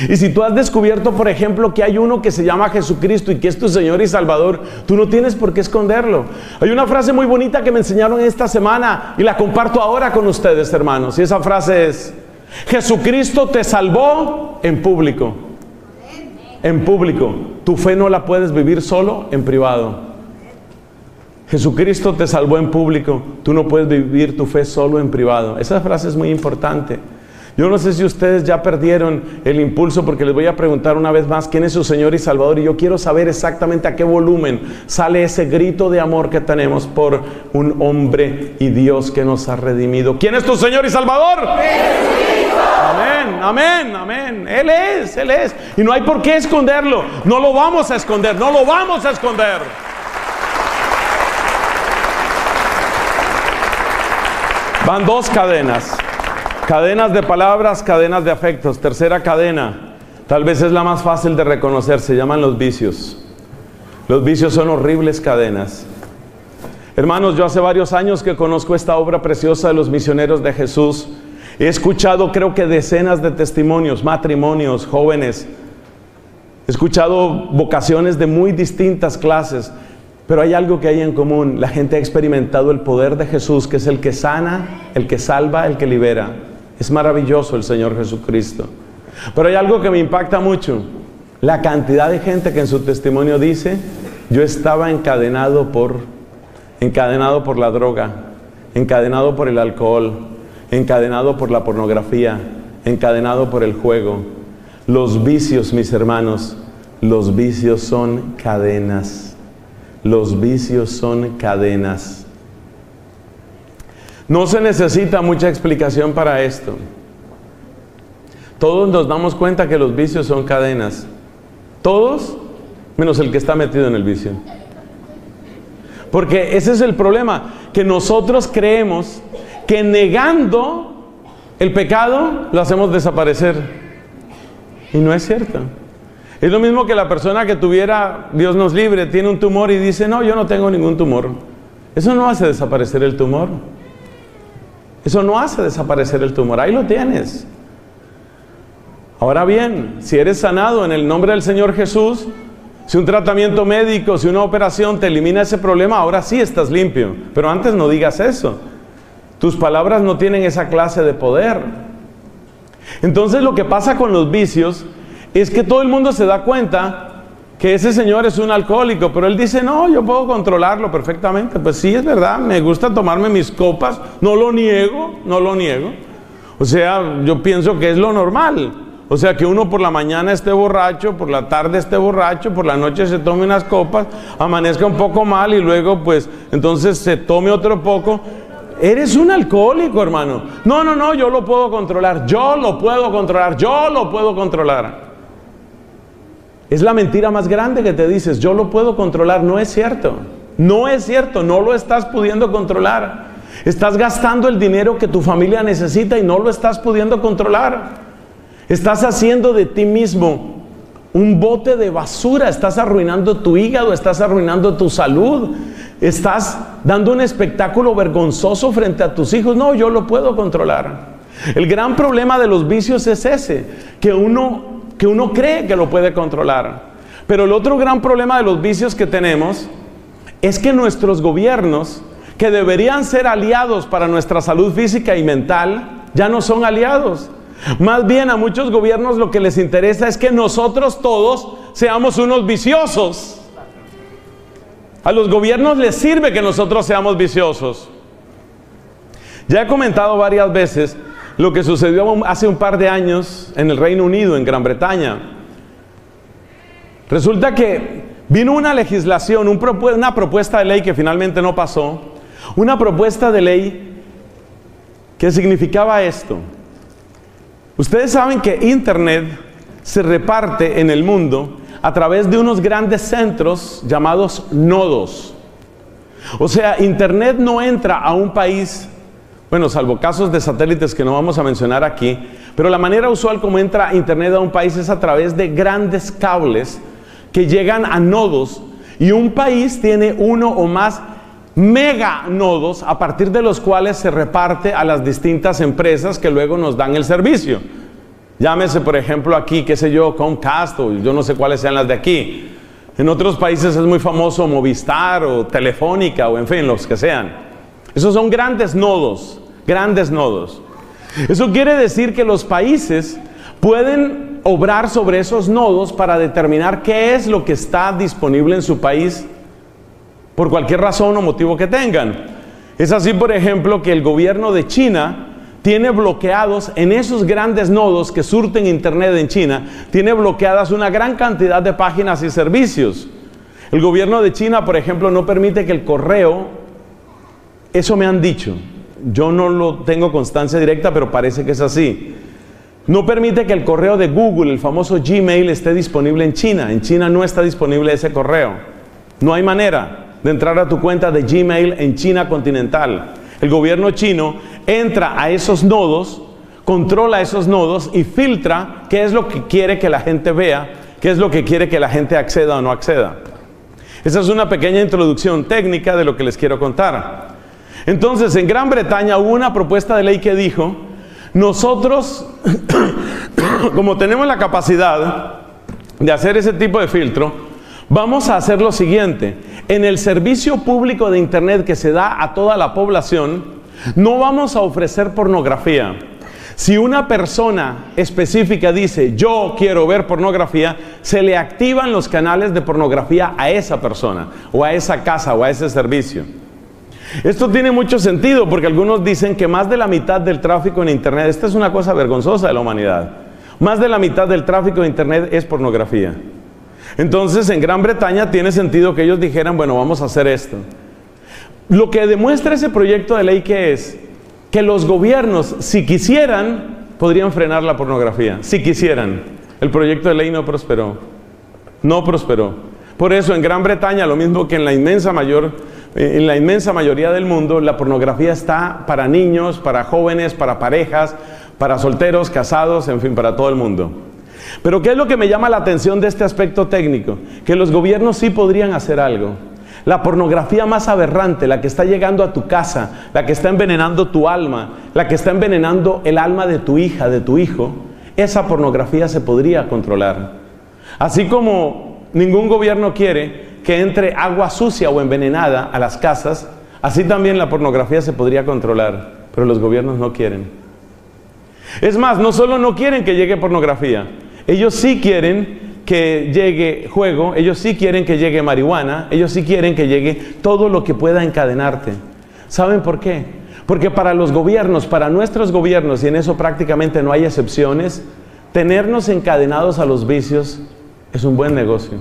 A: Y si tú has descubierto, por ejemplo, que hay uno que se llama Jesucristo y que es tu Señor y Salvador, tú no tienes por qué esconderlo. Hay una frase muy bonita que me enseñaron esta semana y la comparto ahora con ustedes, hermanos. Y esa frase es: Jesucristo te salvó en público. En público. Tu fe no la puedes vivir solo en privado. Jesucristo te salvó en público, tú no puedes vivir tu fe solo en privado. Esa frase es muy importante. Yo no sé si ustedes ya perdieron el impulso, porque les voy a preguntar una vez más quién es su Señor y Salvador, y yo quiero saber exactamente a qué volumen sale ese grito de amor que tenemos por un hombre y Dios que nos ha redimido. ¿Quién es tu Señor y Salvador? ¡Jesucristo! Amén, amén, amén. Él es. Y no hay por qué esconderlo. No lo vamos a esconder, no lo vamos a esconder. Van dos cadenas. Cadenas de palabras, cadenas de afectos. Tercera cadena, tal vez es la más fácil de reconocer, se llaman los vicios. Los vicios son horribles cadenas. Hermanos, yo hace varios años que conozco esta obra preciosa de los misioneros de Jesús. He escuchado, creo que decenas de testimonios, matrimonios, jóvenes. He escuchado vocaciones de muy distintas clases, pero hay algo que hay en común. La gente ha experimentado el poder de Jesús, que es el que sana, el que salva, el que libera. Es maravilloso el Señor Jesucristo. Pero hay algo que me impacta mucho. La cantidad de gente que en su testimonio dice: yo estaba encadenado por la droga, encadenado por el alcohol, encadenado por la pornografía, encadenado por el juego. Los vicios, mis hermanos, los vicios son cadenas. Los vicios son cadenas. No se necesita mucha explicación para esto. Todos nos damos cuenta que los vicios son cadenas. Todos, menos el que está metido en el vicio. Porque ese es el problema, que nosotros creemos que negando el pecado lo hacemos desaparecer. Y no es cierto. Es lo mismo que la persona que tuviera, Dios nos libre, tiene un tumor y dice: no, yo no tengo ningún tumor. Eso no hace desaparecer el tumor. Eso no hace desaparecer el tumor. Ahí lo tienes. Ahora bien, si eres sanado en el nombre del Señor Jesús, si un tratamiento médico, si una operación te elimina ese problema, ahora sí estás limpio. Pero antes no digas eso. Tus palabras no tienen esa clase de poder. Entonces lo que pasa con los vicios es que todo el mundo se da cuenta que ese señor es un alcohólico, pero él dice: no, yo puedo controlarlo perfectamente. Pues sí, es verdad, me gusta tomarme mis copas, no lo niego, no lo niego. O sea, yo pienso que es lo normal. O sea, que uno por la mañana esté borracho, por la tarde esté borracho, por la noche se tome unas copas, amanezca un poco mal y luego pues entonces se tome otro poco. Eres un alcohólico, hermano. No, no, no, yo lo puedo controlar, yo lo puedo controlar, yo lo puedo controlar. Es la mentira más grande que te dices: yo lo puedo controlar. No es cierto, no es cierto, no lo estás pudiendo controlar. Estás gastando el dinero que tu familia necesita y no lo estás pudiendo controlar. Estás haciendo de ti mismo un bote de basura, estás arruinando tu hígado, estás arruinando tu salud, estás dando un espectáculo vergonzoso frente a tus hijos. No, yo lo puedo controlar. El gran problema de los vicios es ese, que uno cree que lo puede controlar. Pero el otro gran problema de los vicios que tenemos es que nuestros gobiernos, que deberían ser aliados para nuestra salud física y mental, ya no son aliados. Más bien a muchos gobiernos lo que les interesa es que nosotros todos seamos unos viciosos. A los gobiernos les sirve que nosotros seamos viciosos. Ya he comentado varias veces lo que sucedió hace un par de años en el Reino Unido, en Gran Bretaña. Resulta que vino una legislación, una propuesta de ley que finalmente no pasó. Una propuesta de ley que significaba esto. Ustedes saben que Internet se reparte en el mundo a través de unos grandes centros llamados nodos. O sea, Internet no entra a un país, bueno, salvo casos de satélites que no vamos a mencionar aquí, pero la manera usual como entra Internet a un país es a través de grandes cables que llegan a nodos, y un país tiene uno o más mega nodos a partir de los cuales se reparte a las distintas empresas que luego nos dan el servicio. Llámese por ejemplo aquí, qué sé yo, Comcast, o yo no sé cuáles sean las de aquí. En otros países es muy famoso Movistar o Telefónica o en fin, los que sean. Esos son grandes nodos, grandes nodos. Eso quiere decir que los países pueden obrar sobre esos nodos para determinar qué es lo que está disponible en su país por cualquier razón o motivo que tengan. Es así, por ejemplo, que el gobierno de China tiene bloqueados en esos grandes nodos que surten Internet en China, tiene bloqueadas una gran cantidad de páginas y servicios. El gobierno de China, por ejemplo, no permite que el correo, eso me han dicho, yo no lo tengo constancia directa, pero parece que es así. No permite que el correo de Google, el famoso Gmail, esté disponible en China. En China no está disponible ese correo. No hay manera de entrar a tu cuenta de Gmail en China continental. El gobierno chino entra a esos nodos, controla esos nodos y filtra qué es lo que quiere que la gente vea, qué es lo que quiere que la gente acceda o no acceda. Esa es una pequeña introducción técnica de lo que les quiero contar. Entonces, en Gran Bretaña hubo una propuesta de ley que dijo, nosotros, como tenemos la capacidad de hacer ese tipo de filtro, vamos a hacer lo siguiente: en el servicio público de Internet que se da a toda la población, no vamos a ofrecer pornografía. Si una persona específica dice, yo quiero ver pornografía, se le activan los canales de pornografía a esa persona, o a esa casa, o a ese servicio. Esto tiene mucho sentido, porque algunos dicen que más de la mitad del tráfico en Internet, esta es una cosa vergonzosa de la humanidad, más de la mitad del tráfico de Internet es pornografía. Entonces, en Gran Bretaña tiene sentido que ellos dijeran, bueno, vamos a hacer esto. Lo que demuestra ese proyecto de ley que es que los gobiernos, si quisieran, podrían frenar la pornografía. Si quisieran. El proyecto de ley no prosperó. No prosperó. Por eso en Gran Bretaña, lo mismo que en la inmensa mayoría del mundo, la pornografía está para niños, para jóvenes, para parejas, para solteros, casados, en fin, para todo el mundo. Pero ¿qué es lo que me llama la atención de este aspecto técnico? Que los gobiernos sí podrían hacer algo. La pornografía más aberrante, la que está llegando a tu casa, la que está envenenando tu alma, la que está envenenando el alma de tu hija, de tu hijo, esa pornografía se podría controlar. Así como ningún gobierno quiere que entre agua sucia o envenenada a las casas, así también la pornografía se podría controlar, pero los gobiernos no quieren. Es más, no solo no quieren que llegue pornografía, ellos sí quieren que llegue juego, ellos sí quieren que llegue marihuana, ellos sí quieren que llegue todo lo que pueda encadenarte. ¿Saben por qué? Porque para los gobiernos, para nuestros gobiernos, y en eso prácticamente no hay excepciones, tenernos encadenados a los vicios es un buen negocio.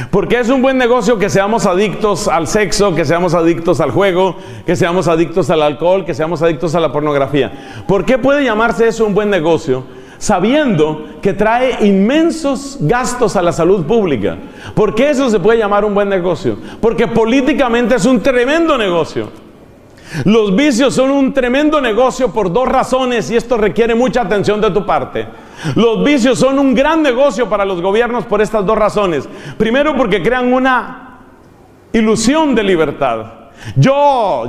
A: ¿Por qué es un buen negocio que seamos adictos al sexo, que seamos adictos al juego, que seamos adictos al alcohol, que seamos adictos a la pornografía? ¿Por qué puede llamarse eso un buen negocio? Sabiendo que trae inmensos gastos a la salud pública. ¿Por qué eso se puede llamar un buen negocio? Porque políticamente es un tremendo negocio. Los vicios son un tremendo negocio por dos razones, y esto requiere mucha atención de tu parte. Los vicios son un gran negocio para los gobiernos por estas dos razones. Primero, porque crean una ilusión de libertad. Yo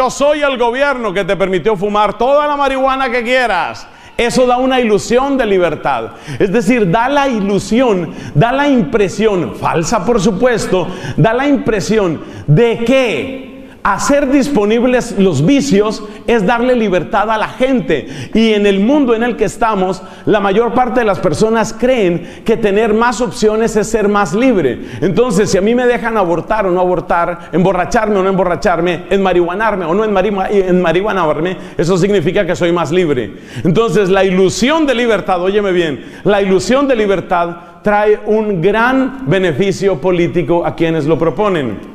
A: soy el gobierno que te permitió fumar toda la marihuana que quieras. Eso da una ilusión de libertad. Es decir, da la ilusión, da la impresión, falsa por supuesto, da la impresión de que hacer disponibles los vicios es darle libertad a la gente. Y en el mundo en el que estamos, la mayor parte de las personas creen que tener más opciones es ser más libre. Entonces, si a mí me dejan abortar o no abortar, emborracharme o no emborracharme, enmarihuanarme o no enmarihuanarme, eso significa que soy más libre. Entonces, la ilusión de libertad, óyeme bien, la ilusión de libertad trae un gran beneficio político a quienes lo proponen.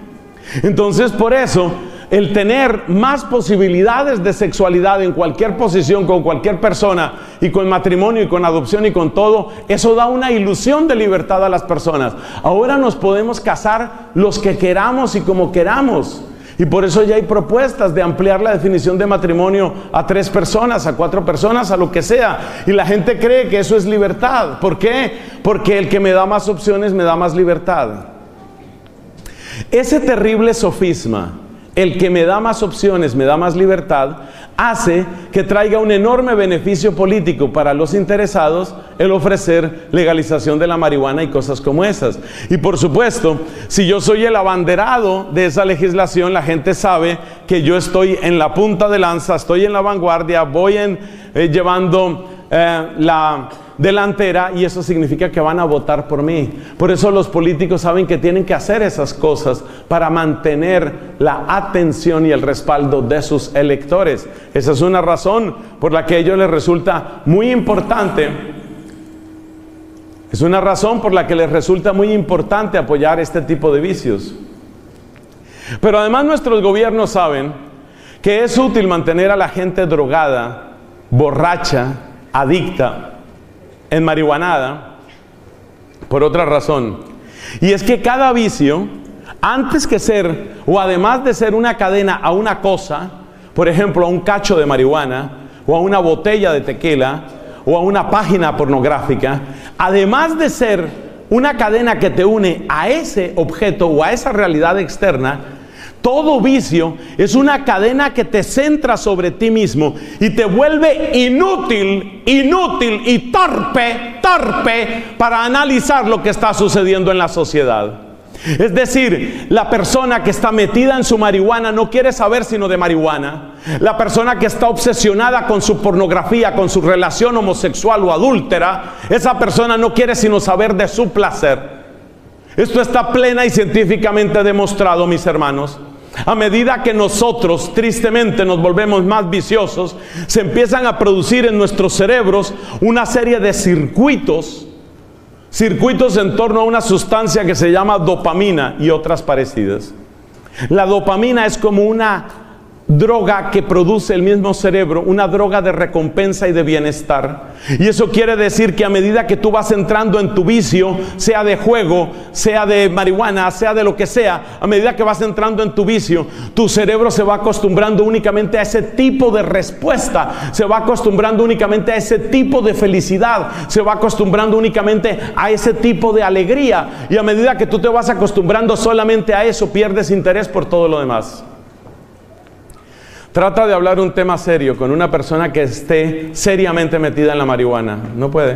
A: Entonces, por eso, el tener más posibilidades de sexualidad en cualquier posición, con cualquier persona, y con matrimonio, y con adopción, y con todo, eso da una ilusión de libertad a las personas. Ahora nos podemos casar los que queramos y como queramos. Y por eso ya hay propuestas de ampliar la definición de matrimonio a 3 personas, a 4 personas, a lo que sea. Y la gente cree que eso es libertad. ¿Por qué? Porque el que me da más opciones me da más libertad. Ese terrible sofisma, el que me da más opciones, me da más libertad, hace que traiga un enorme beneficio político para los interesados el ofrecer legalización de la marihuana y cosas como esas. Y por supuesto, si yo soy el abanderado de esa legislación, la gente sabe que yo estoy en la punta de lanza, estoy en la vanguardia, voy llevando la delantera, y eso significa que van a votar por mí. Por eso los políticos saben que tienen que hacer esas cosas para mantener la atención y el respaldo de sus electores. Esa es una razón por la que a ellos les resulta muy importante. Es una razón por la que les resulta muy importante apoyar este tipo de vicios. Pero además nuestros gobiernos saben que es útil mantener a la gente drogada, borracha, adicta, enmarihuanada, por otra razón. Y es que cada vicio, antes que ser, o además de ser una cadena a una cosa, por ejemplo a un cacho de marihuana, o a una botella de tequila, o a una página pornográfica, además de ser una cadena que te une a ese objeto o a esa realidad externa, todo vicio es una cadena que te centra sobre ti mismo y te vuelve inútil y torpe para analizar lo que está sucediendo en la sociedad. Es decir, la persona que está metida en su marihuana no quiere saber sino de marihuana. La persona que está obsesionada con su pornografía, con su relación homosexual o adúltera, esa persona no quiere sino saber de su placer. Esto está plena y científicamente demostrado, mis hermanos. A medida que nosotros tristemente nos volvemos más viciosos, se empiezan a producir en nuestros cerebros una serie de circuitos en torno a una sustancia que se llama dopamina y otras parecidas. La dopamina es como una droga que produce el mismo cerebro, una droga de recompensa y de bienestar. Y eso quiere decir que a medida que tú vas entrando en tu vicio, sea de juego, sea de marihuana, sea de lo que sea, a medida que vas entrando en tu vicio, tu cerebro se va acostumbrando únicamente a ese tipo de respuesta, se va acostumbrando únicamente a ese tipo de felicidad, se va acostumbrando únicamente a ese tipo de alegría. Y a medida que tú te vas acostumbrando solamente a eso, pierdes interés por todo lo demás. Trata de hablar un tema serio con una persona que esté seriamente metida en la marihuana. No puede.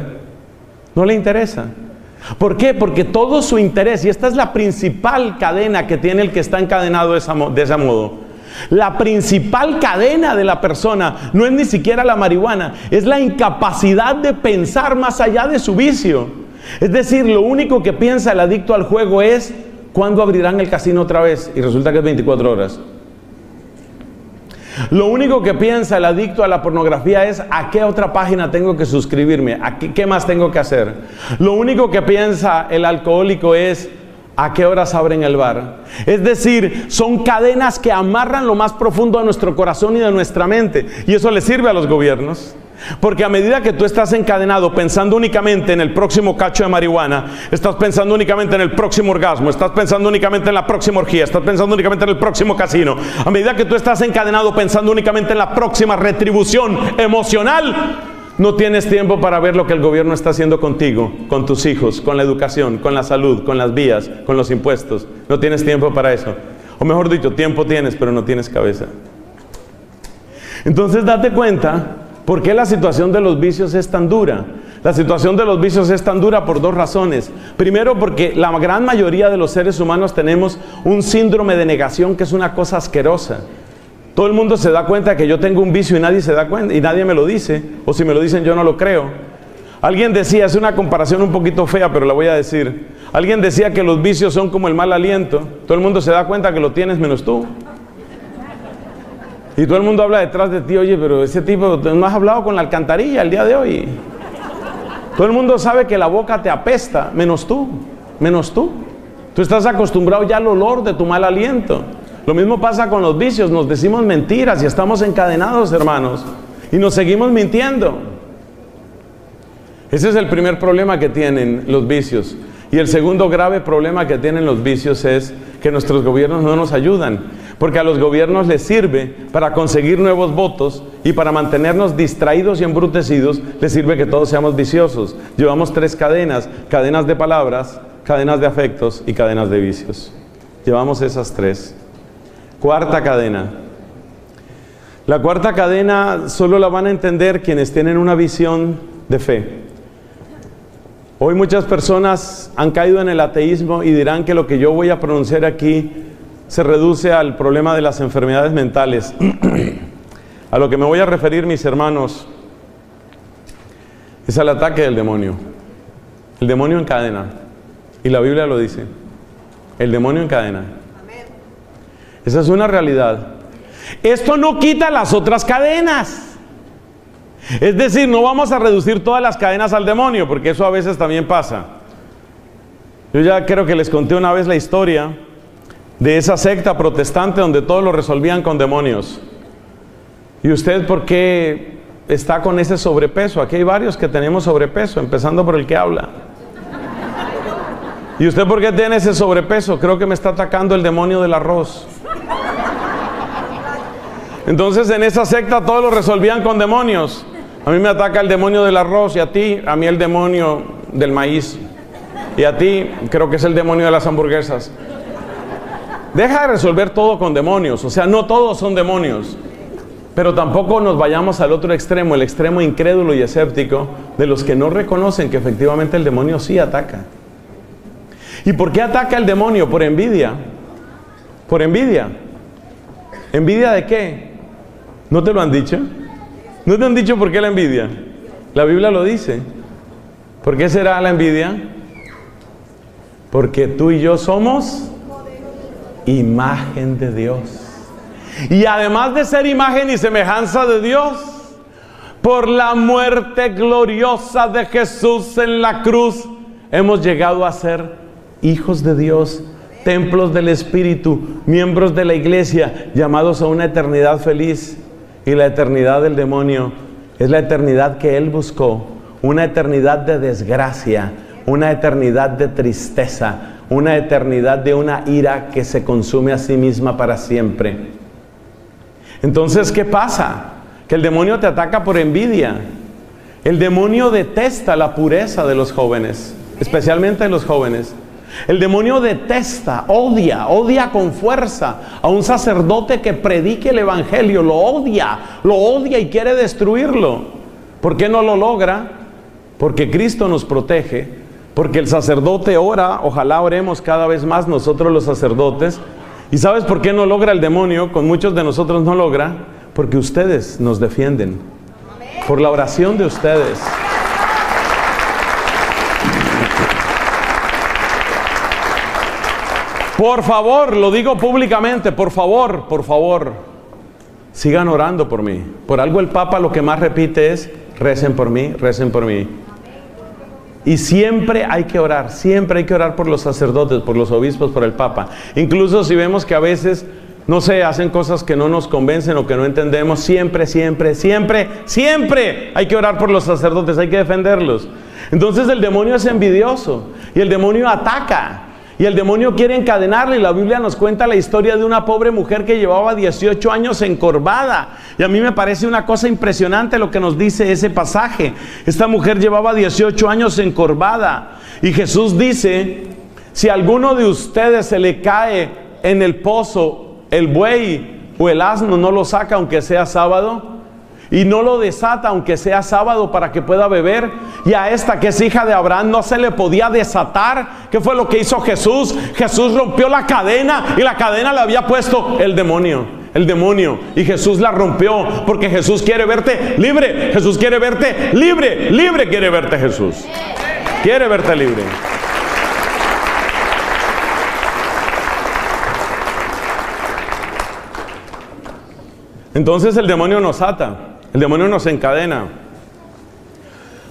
A: No le interesa. ¿Por qué? Porque todo su interés, y esta es la principal cadena que tiene el que está encadenado de ese modo. La principal cadena de la persona no es ni siquiera la marihuana, es la incapacidad de pensar más allá de su vicio. Es decir, lo único que piensa el adicto al juego es ¿cuándo abrirán el casino otra vez? Y resulta que es 24 horas. Lo único que piensa el adicto a la pornografía es ¿a qué otra página tengo que suscribirme? ¿Qué más tengo que hacer? Lo único que piensa el alcohólico es ¿a qué horas abren el bar? Es decir, son cadenas que amarran lo más profundo de nuestro corazón y de nuestra mente. Y eso le sirve a los gobiernos. Porque a medida que tú estás encadenado pensando únicamente en el próximo cacho de marihuana, estás pensando únicamente en el próximo orgasmo, estás pensando únicamente en la próxima orgía, estás pensando únicamente en el próximo casino, a medida que tú estás encadenado pensando únicamente en la próxima retribución emocional, no tienes tiempo para ver lo que el gobierno está haciendo contigo, con tus hijos, con la educación, con la salud, con las vías, con los impuestos. No tienes tiempo para eso. O mejor dicho, tiempo tienes, pero no tienes cabeza. Entonces date cuenta ¿por qué la situación de los vicios es tan dura? La situación de los vicios es tan dura por dos razones. Primero, porque la gran mayoría de los seres humanos tenemos un síndrome de negación que es una cosa asquerosa. Todo el mundo se da cuenta que yo tengo un vicio y nadie se da cuenta, y nadie me lo dice, o si me lo dicen yo no lo creo. Alguien decía, es una comparación un poquito fea, pero la voy a decir. Alguien decía que los vicios son como el mal aliento. Todo el mundo se da cuenta que lo tienes menos tú. Y todo el mundo habla detrás de ti, oye, pero ese tipo, no has hablado con la alcantarilla el día de hoy. Todo el mundo sabe que la boca te apesta, menos tú, menos tú. Tú estás acostumbrado ya al olor de tu mal aliento. Lo mismo pasa con los vicios, nos decimos mentiras y estamos encadenados, hermanos, y nos seguimos mintiendo. Ese es el primer problema que tienen los vicios. Y el segundo grave problema que tienen los vicios es que nuestros gobiernos no nos ayudan. Porque a los gobiernos les sirve para conseguir nuevos votos y para mantenernos distraídos y embrutecidos, les sirve que todos seamos viciosos. Llevamos tres cadenas, cadenas de palabras, cadenas de afectos y cadenas de vicios. Llevamos esas tres. Cuarta cadena. La cuarta cadena solo la van a entender quienes tienen una visión de fe. Hoy muchas personas han caído en el ateísmo y dirán que lo que yo voy a pronunciar aquí se reduce al problema de las enfermedades mentales. A lo que me voy a referir, mis hermanos, es al ataque del demonio. El demonio encadena. Y la Biblia lo dice. El demonio encadena. Esa es una realidad. Esto no quita las otras cadenas. Es decir, no vamos a reducir todas las cadenas al demonio, porque eso a veces también pasa. Yo ya creo que les conté una vez la historia de esa secta protestante donde todos lo resolvían con demonios. ¿Y usted por qué está con ese sobrepeso? Aquí hay varios que tenemos sobrepeso, empezando por el que habla. ¿Y usted por qué tiene ese sobrepeso? Creo que me está atacando el demonio del arroz. Entonces en esa secta todos lo resolvían con demonios. A mí me ataca el demonio del arroz y a ti, a mí el demonio del maíz. Y a ti creo que es el demonio de las hamburguesas. Deja de resolver todo con demonios. O sea, no todos son demonios. Pero tampoco nos vayamos al otro extremo, el extremo incrédulo y escéptico de los que no reconocen que efectivamente el demonio sí ataca. ¿Y por qué ataca el demonio? Por envidia. Por envidia. ¿Envidia de qué? ¿No te lo han dicho? ¿No te han dicho por qué la envidia? La Biblia lo dice. ¿Por qué será la envidia? Porque tú y yo somos imagen de Dios. Y además de ser imagen y semejanza de Dios, por la muerte gloriosa de Jesús en la cruz, hemos llegado a ser hijos de Dios, templos del Espíritu, miembros de la iglesia, llamados a una eternidad feliz. Y la eternidad del demonio es la eternidad que él buscó, una eternidad de desgracia, una eternidad de tristeza, una eternidad de una ira que se consume a sí misma para siempre. Entonces, ¿qué pasa? Que el demonio te ataca por envidia. El demonio detesta la pureza de los jóvenes, especialmente de los jóvenes. El demonio detesta, odia con fuerza a un sacerdote que predique el evangelio. Lo odia y quiere destruirlo. ¿Por qué no lo logra? Porque Cristo nos protege, porque el sacerdote ora. Ojalá oremos cada vez más nosotros los sacerdotes. ¿Y sabes por qué no logra el demonio? Con muchos de nosotros no logra, porque ustedes nos defienden. Por la oración de ustedes. Por favor, lo digo públicamente, por favor, sigan orando por mí. Por algo el Papa lo que más repite es, recen por mí, recen por mí. Y siempre hay que orar por los sacerdotes, por los obispos, por el Papa. Incluso si vemos que a veces, no sé, hacen cosas que no nos convencen o que no entendemos, siempre hay que orar por los sacerdotes, hay que defenderlos. Entonces el demonio es envidioso y el demonio ataca. Y el demonio quiere encadenarle, y la Biblia nos cuenta la historia de una pobre mujer que llevaba 18 años encorvada. Y a mí me parece una cosa impresionante lo que nos dice ese pasaje. Esta mujer llevaba 18 años encorvada. Y Jesús dice, si a alguno de ustedes se le cae en el pozo el buey o el asno, no lo saca aunque sea sábado. Y no lo desata aunque sea sábado para que pueda beber. Y a esta que es hija de Abraham no se le podía desatar. ¿Qué fue lo que hizo Jesús? Jesús rompió la cadena, y la cadena le había puesto el demonio. Y Jesús la rompió, porque Jesús quiere verte libre. Jesús quiere verte libre. Libre quiere verte Jesús. Quiere verte libre. Entonces el demonio nos ata. El demonio nos encadena.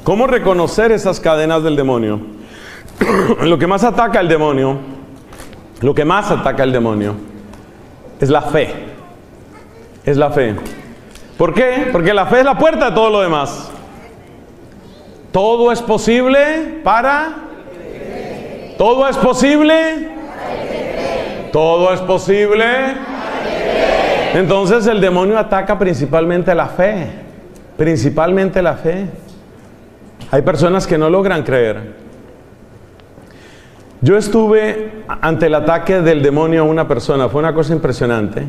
A: ¿Cómo reconocer esas cadenas del demonio? Lo que más ataca al demonio, es la fe. Es la fe. ¿Por qué? Porque la fe es la puerta de todo lo demás. Todo es posible para... Todo es posible. Todo es posible. Entonces el demonio ataca principalmente la fe. Principalmente la fe. Hay personas que no logran creer. Yo estuve ante el ataque del demonio a una persona. Fue una cosa impresionante.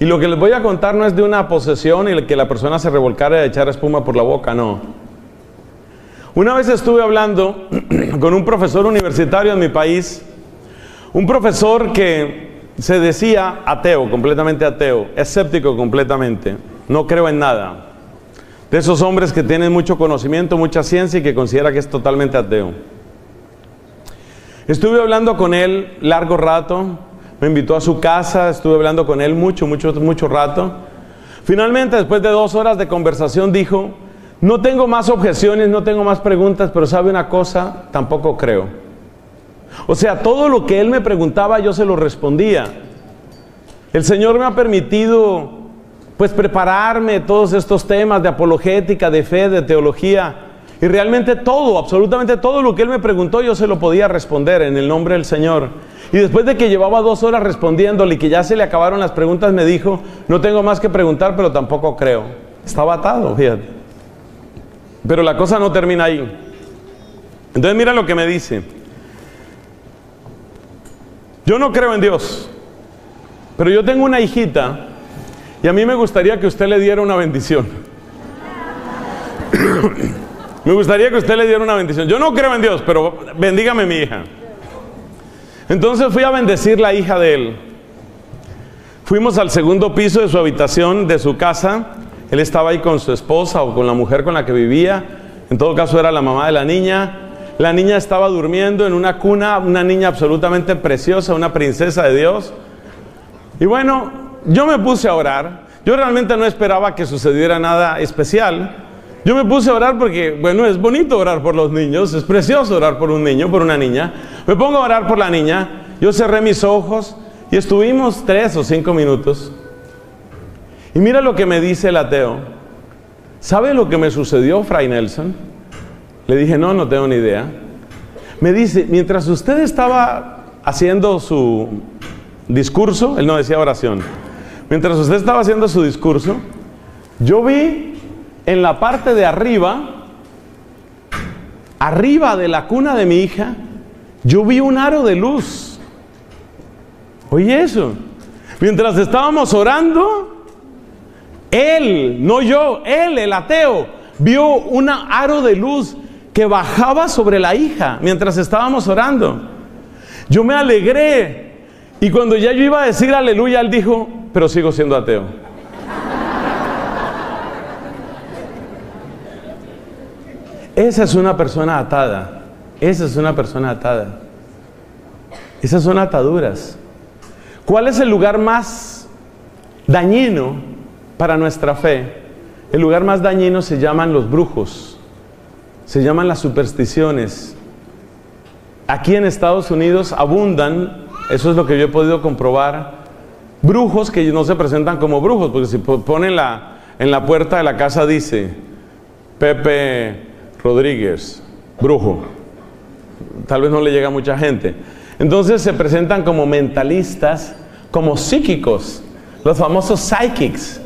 A: Y lo que les voy a contar no es de una posesión y que la persona se revolcara y echara espuma por la boca, no. Una vez estuve hablando con un profesor universitario en mi país. Un profesor que se decía ateo, completamente ateo, escéptico completamente, no creo en nada. De esos hombres que tienen mucho conocimiento, mucha ciencia y que considera que es totalmente ateo. Estuve hablando con él largo rato, me invitó a su casa, estuve hablando con él mucho rato. Finalmente, después de 2 horas de conversación, dijo, no tengo más objeciones, no tengo más preguntas, pero ¿sabe una cosa? Tampoco creo. O sea, todo lo que él me preguntaba yo se lo respondía. El Señor me ha permitido pues prepararme todos estos temas de apologética, de fe, de teología, y realmente todo, absolutamente todo lo que él me preguntó yo se lo podía responder en el nombre del Señor. Y después de que llevaba 2 horas respondiéndole y que ya se le acabaron las preguntas, me dijo, no tengo más que preguntar, pero tampoco creo. Estaba atado, fíjate. Pero la cosa no termina ahí. Entonces mira lo que me dice. Yo no creo en Dios, pero yo tengo una hijita y a mí me gustaría que usted le diera una bendición. Me gustaría que usted le diera una bendición. Yo no creo en Dios, pero bendígame mi hija. Entonces fui a bendecir la hija de él. Fuimos al segundo piso de su habitación, de su casa. Él estaba ahí con su esposa o con la mujer con la que vivía. En todo caso era la mamá de la niña. La niña estaba durmiendo en una cuna, una niña absolutamente preciosa, una princesa de Dios. Y bueno, yo me puse a orar. Yo realmente no esperaba que sucediera nada especial. Yo me puse a orar porque, bueno, es bonito orar por los niños, es precioso orar por un niño, por una niña. Me pongo a orar por la niña, yo cerré mis ojos y estuvimos 3 o 5 minutos. Y mira lo que me dice el ateo. ¿Sabe lo que me sucedió, Fray Nelson? Le dije, no tengo ni idea. Me dice, mientras usted estaba haciendo su discurso, él no decía oración, mientras usted estaba haciendo su discurso, yo vi en la parte de arriba de la cuna de mi hija, yo vi un aro de luz. Oye eso, mientras estábamos orando, él, no yo, él, el ateo, vio un aro de luz que bajaba sobre la hija mientras estábamos orando. Yo me alegré y cuando ya yo iba a decir aleluya, él dijo, pero sigo siendo ateo. Esa es una persona atada. Esa es una persona atada. Esas son ataduras. ¿Cuál es el lugar más dañino para nuestra fe? El lugar más dañino se llaman los brujos. Se llaman las supersticiones. Aquí en Estados Unidos abundan, eso es lo que yo he podido comprobar, brujos que no se presentan como brujos, porque si ponen en la puerta de la casa dice Pepe Rodríguez, brujo. Tal vez no le llega a mucha gente. Entonces se presentan como mentalistas, como psíquicos, los famosos psychics.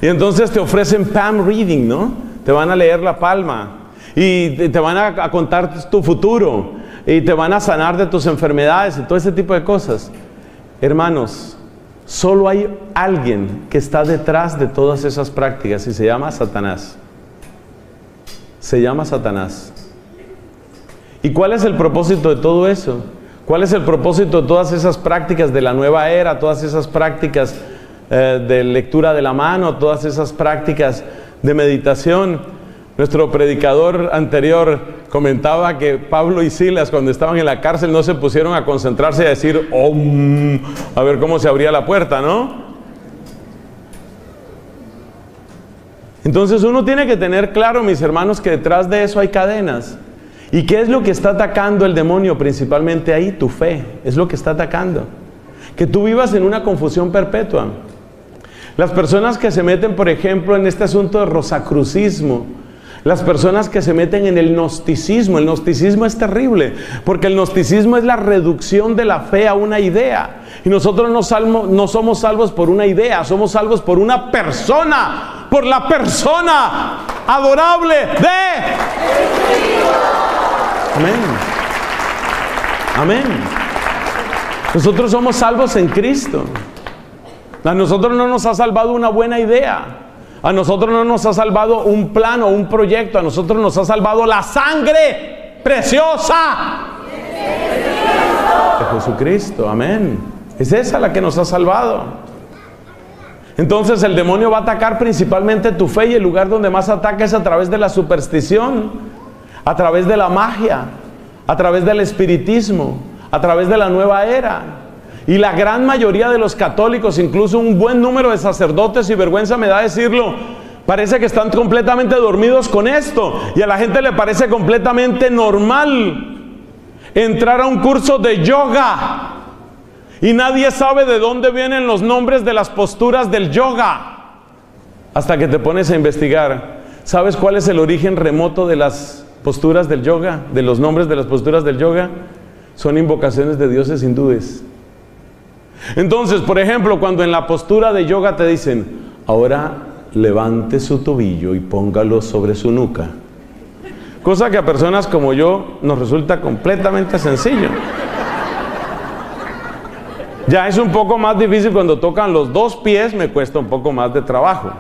A: Y entonces te ofrecen palm reading, ¿no? Te van a leer la palma y te van a contar tu futuro y te van a sanar de tus enfermedades y todo ese tipo de cosas. Hermanos, solo hay alguien que está detrás de todas esas prácticas y se llama Satanás. Se llama Satanás. ¿Y cuál es el propósito de todo eso? ¿Cuál es el propósito de todas esas prácticas de la nueva era, todas esas prácticas de lectura de la mano, todas esas prácticas de meditación? Nuestro predicador anterior comentaba que Pablo y Silas, cuando estaban en la cárcel, no se pusieron a concentrarse y a decir Om, a ver cómo se abría la puerta, ¿no? Entonces uno tiene que tener claro, mis hermanos, que detrás de eso hay cadenas. ¿Y qué es lo que está atacando el demonio? Principalmente ahí, tu fe, es lo que está atacando. Que tú vivas en una confusión perpetua. Las personas que se meten, por ejemplo, en este asunto de rosacrucismo, las personas que se meten en el gnosticismo es terrible, porque el gnosticismo es la reducción de la fe a una idea. Y nosotros no somos salvos por una idea, somos salvos por una persona, por la persona adorable de... Amén. Amén. Nosotros somos salvos en Cristo. A nosotros no nos ha salvado una buena idea. A nosotros no nos ha salvado un plan o un proyecto. A nosotros nos ha salvado la sangre preciosa de Jesucristo. Amén. Es esa la que nos ha salvado. Entonces el demonio va a atacar principalmente tu fe, y el lugar donde más ataca es a través de la superstición, a través de la magia, a través del espiritismo, a través de la nueva era. Y la gran mayoría de los católicos, incluso un buen número de sacerdotes, y vergüenza me da decirlo, parece que están completamente dormidos con esto, y a la gente le parece completamente normal entrar a un curso de yoga y nadie sabe de dónde vienen los nombres de las posturas del yoga hasta que te pones a investigar. ¿Sabes cuál es el origen remoto de las posturas del yoga? De los nombres de las posturas del yoga son invocaciones de dioses hindúes. Entonces, por ejemplo, cuando en la postura de yoga te dicen, ahora levante su tobillo y póngalo sobre su nuca, cosa que a personas como yo nos resulta completamente sencillo. Ya es un poco más difícil cuando tocan los dos pies, me cuesta un poco más de trabajo.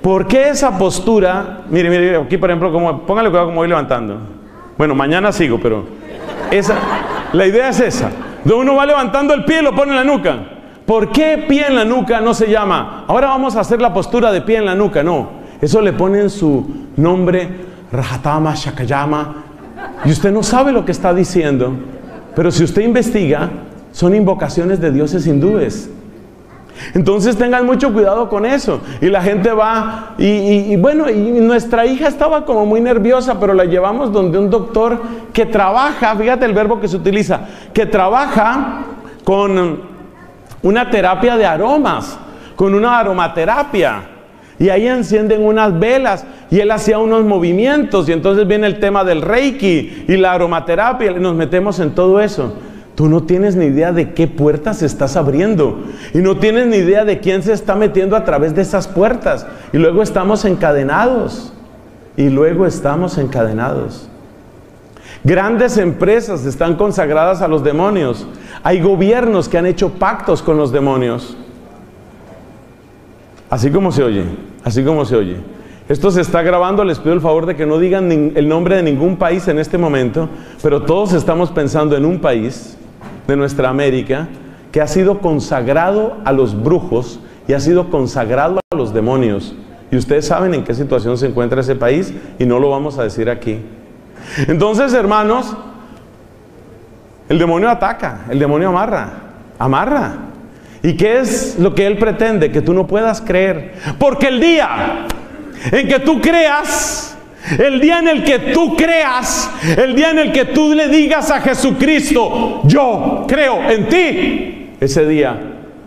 A: ¿Por qué esa postura? Mire, mire, aquí por ejemplo, póngale cuidado como voy levantando. Bueno, mañana sigo, pero la idea es esa. De uno va levantando el pie y lo pone en la nuca. ¿Por qué pie en la nuca no se llama? Ahora vamos a hacer la postura de pie en la nuca. No, eso le ponen su nombre, Rajatama, Shakayama. Y usted no sabe lo que está diciendo. Pero si usted investiga, son invocaciones de dioses hindúes. Entonces tengan mucho cuidado con eso. Y la gente va, bueno, y nuestra hija estaba como muy nerviosa, pero la llevamos donde un doctor que trabaja, fíjate el verbo que se utiliza, que trabaja con una terapia de aromas, con una aromaterapia. Y ahí encienden unas velas y él hacía unos movimientos y entonces viene el tema del Reiki y la aromaterapia y nos metemos en todo eso. Tú no tienes ni idea de qué puertas estás abriendo y no tienes ni idea de quién se está metiendo a través de esas puertas y luego estamos encadenados Grandes empresas están consagradas a los demonios. Hay gobiernos que han hecho pactos con los demonios. Así como se oye, así como se oye. Esto se está grabando, les pido el favor de que no digan el nombre de ningún país en este momento, pero todos estamos pensando en un país de nuestra América que ha sido consagrado a los brujos y ha sido consagrado a los demonios. Y ustedes saben en qué situación se encuentra ese país y no lo vamos a decir aquí. Entonces, hermanos, el demonio ataca, el demonio amarra. ¿Y qué es lo que él pretende? Que tú no puedas creer. Porque el día en que tú creas, el día en el que tú creas, el día en el que tú le digas a Jesucristo, yo creo en ti, ese día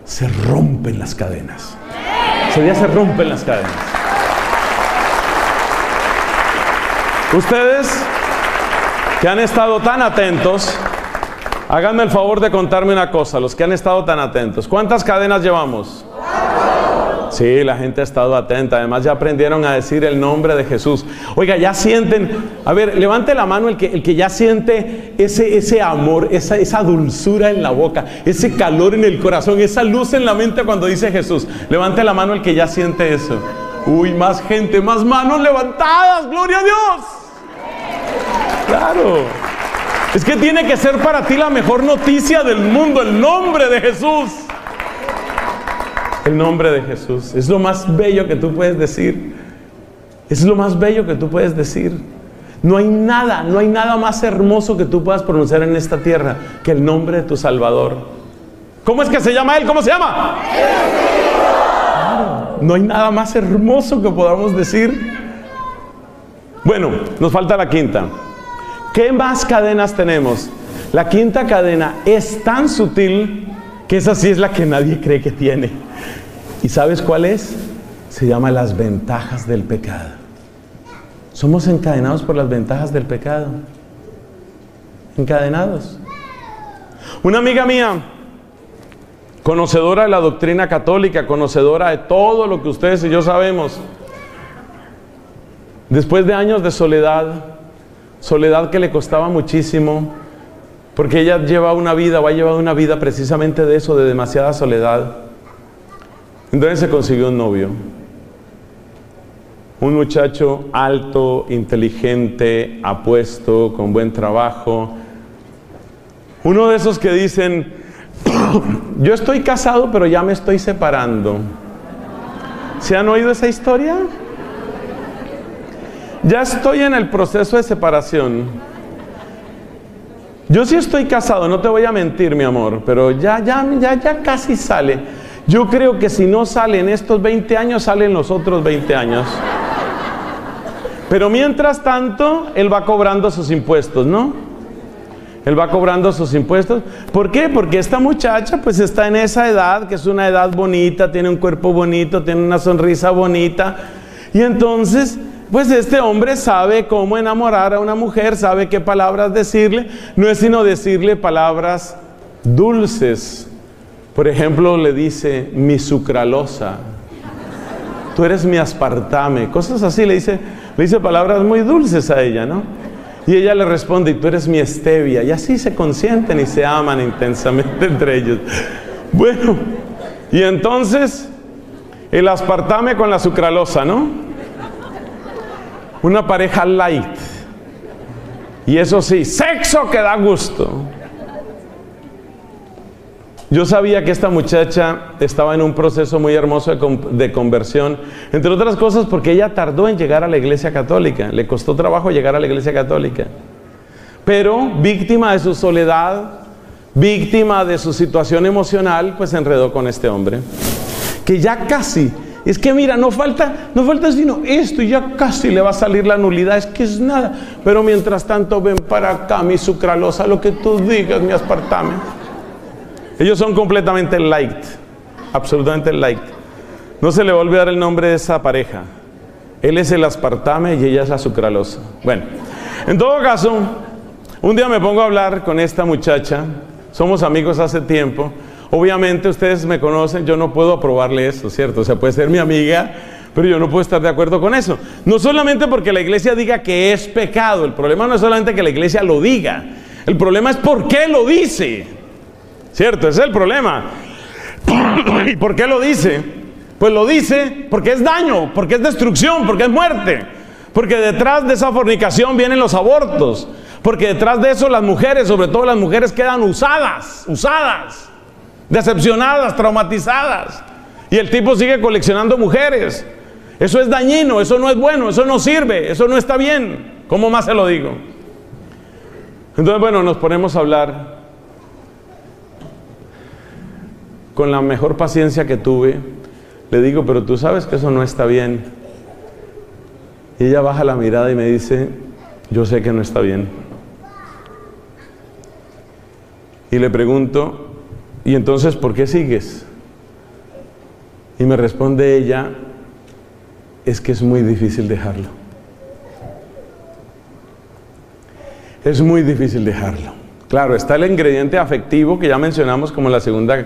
A: se rompen las cadenas. Ese día se rompen las cadenas. Ustedes que han estado tan atentos, háganme el favor de contarme una cosa, los que han estado tan atentos. ¿Cuántas cadenas llevamos? Sí, la gente ha estado atenta. Además ya aprendieron a decir el nombre de Jesús. Oiga, ya sienten, a ver, levante la mano el que ya siente ese amor, esa dulzura en la boca, ese calor en el corazón, esa luz en la mente cuando dice Jesús. Levante la mano el que ya siente eso. Uy, más gente, más manos levantadas, gloria a Dios. Claro. Es que tiene que ser para ti la mejor noticia del mundo, el nombre de Jesús. El nombre de Jesús. Es lo más bello que tú puedes decir. Es lo más bello que tú puedes decir. No hay nada más hermoso que tú puedas pronunciar en esta tierra que el nombre de tu Salvador. ¿Cómo es que se llama Él? ¿Cómo se llama? Claro, no hay nada más hermoso que podamos decir. Bueno, nos falta la quinta. ¿Qué más cadenas tenemos? La quinta cadena es tan sutil que esa sí es la que nadie cree que tiene. ¿Y sabes cuál es? Se llama las ventajas del pecado. Somos encadenados por las ventajas del pecado. Encadenados. Una amiga mía, conocedora de la doctrina católica, conocedora de todo lo que ustedes y yo sabemos, después de años de soledad que le costaba muchísimo, porque ella lleva una vida, o ha llevado una vida precisamente de eso, de demasiada soledad. Entonces se consiguió un novio, un muchacho alto, inteligente, apuesto, con buen trabajo, uno de esos que dicen, yo estoy casado pero ya me estoy separando. ¿Se han oído esa historia? Ya estoy en el proceso de separación. Yo sí estoy casado, no te voy a mentir, mi amor, pero ya casi sale. Yo creo que si no sale en estos 20 años, sale en los otros 20 años. Pero mientras tanto, él va cobrando sus impuestos, ¿no? Él va cobrando sus impuestos. ¿Por qué? Porque esta muchacha pues está en esa edad, que es una edad bonita, tiene un cuerpo bonito, tiene una sonrisa bonita. Y entonces, pues este hombre sabe cómo enamorar a una mujer, sabe qué palabras decirle. No es sino decirle palabras dulces. Por ejemplo, le dice, mi sucralosa, tú eres mi aspartame, cosas así, le dice palabras muy dulces a ella, ¿no? Y ella le responde, y tú eres mi stevia. Y así se consienten y se aman intensamente entre ellos. Bueno, y entonces el aspartame con la sucralosa, ¿no? Una pareja light. Y eso sí, sexo que da gusto. Yo sabía que esta muchacha estaba en un proceso muy hermoso de conversión, entre otras cosas porque ella tardó en llegar a la iglesia católica, le costó trabajo llegar a la iglesia católica, pero víctima de su soledad, víctima de su situación emocional, pues se enredó con este hombre, que ya casi, es que mira, no falta sino esto y ya casi le va a salir la nulidad, es que es nada, pero mientras tanto ven para acá mi sucralosa, lo que tú digas, mi aspartame. Ellos son completamente light, absolutamente light. No se le va a olvidar el nombre de esa pareja. Él es el aspartame y ella es la sucralosa. Bueno, en todo caso, un día me pongo a hablar con esta muchacha. Somos amigos hace tiempo. Obviamente ustedes me conocen, yo no puedo aprobarle eso, ¿cierto? O sea, puede ser mi amiga, pero yo no puedo estar de acuerdo con eso. No solamente porque la iglesia diga que es pecado. El problema no es solamente que la iglesia lo diga. El problema es por qué lo dice. ¿Cierto? Ese es el problema. ¿Y por qué lo dice? Pues lo dice porque es daño, porque es destrucción, porque es muerte. Porque detrás de esa fornicación vienen los abortos. Porque detrás de eso las mujeres, sobre todo las mujeres, quedan usadas, decepcionadas, traumatizadas. Y el tipo sigue coleccionando mujeres. Eso es dañino, eso no es bueno, eso no sirve, eso no está bien. ¿Cómo más se lo digo? Entonces, bueno, nos ponemos a hablar. Con la mejor paciencia que tuve, le digo, pero tú sabes que eso no está bien. Y ella baja la mirada y me dice, yo sé que no está bien. Y le pregunto, ¿y entonces por qué sigues? Y me responde ella, es que es muy difícil dejarlo. Es muy difícil dejarlo. Claro, está el ingrediente afectivo que ya mencionamos como la segunda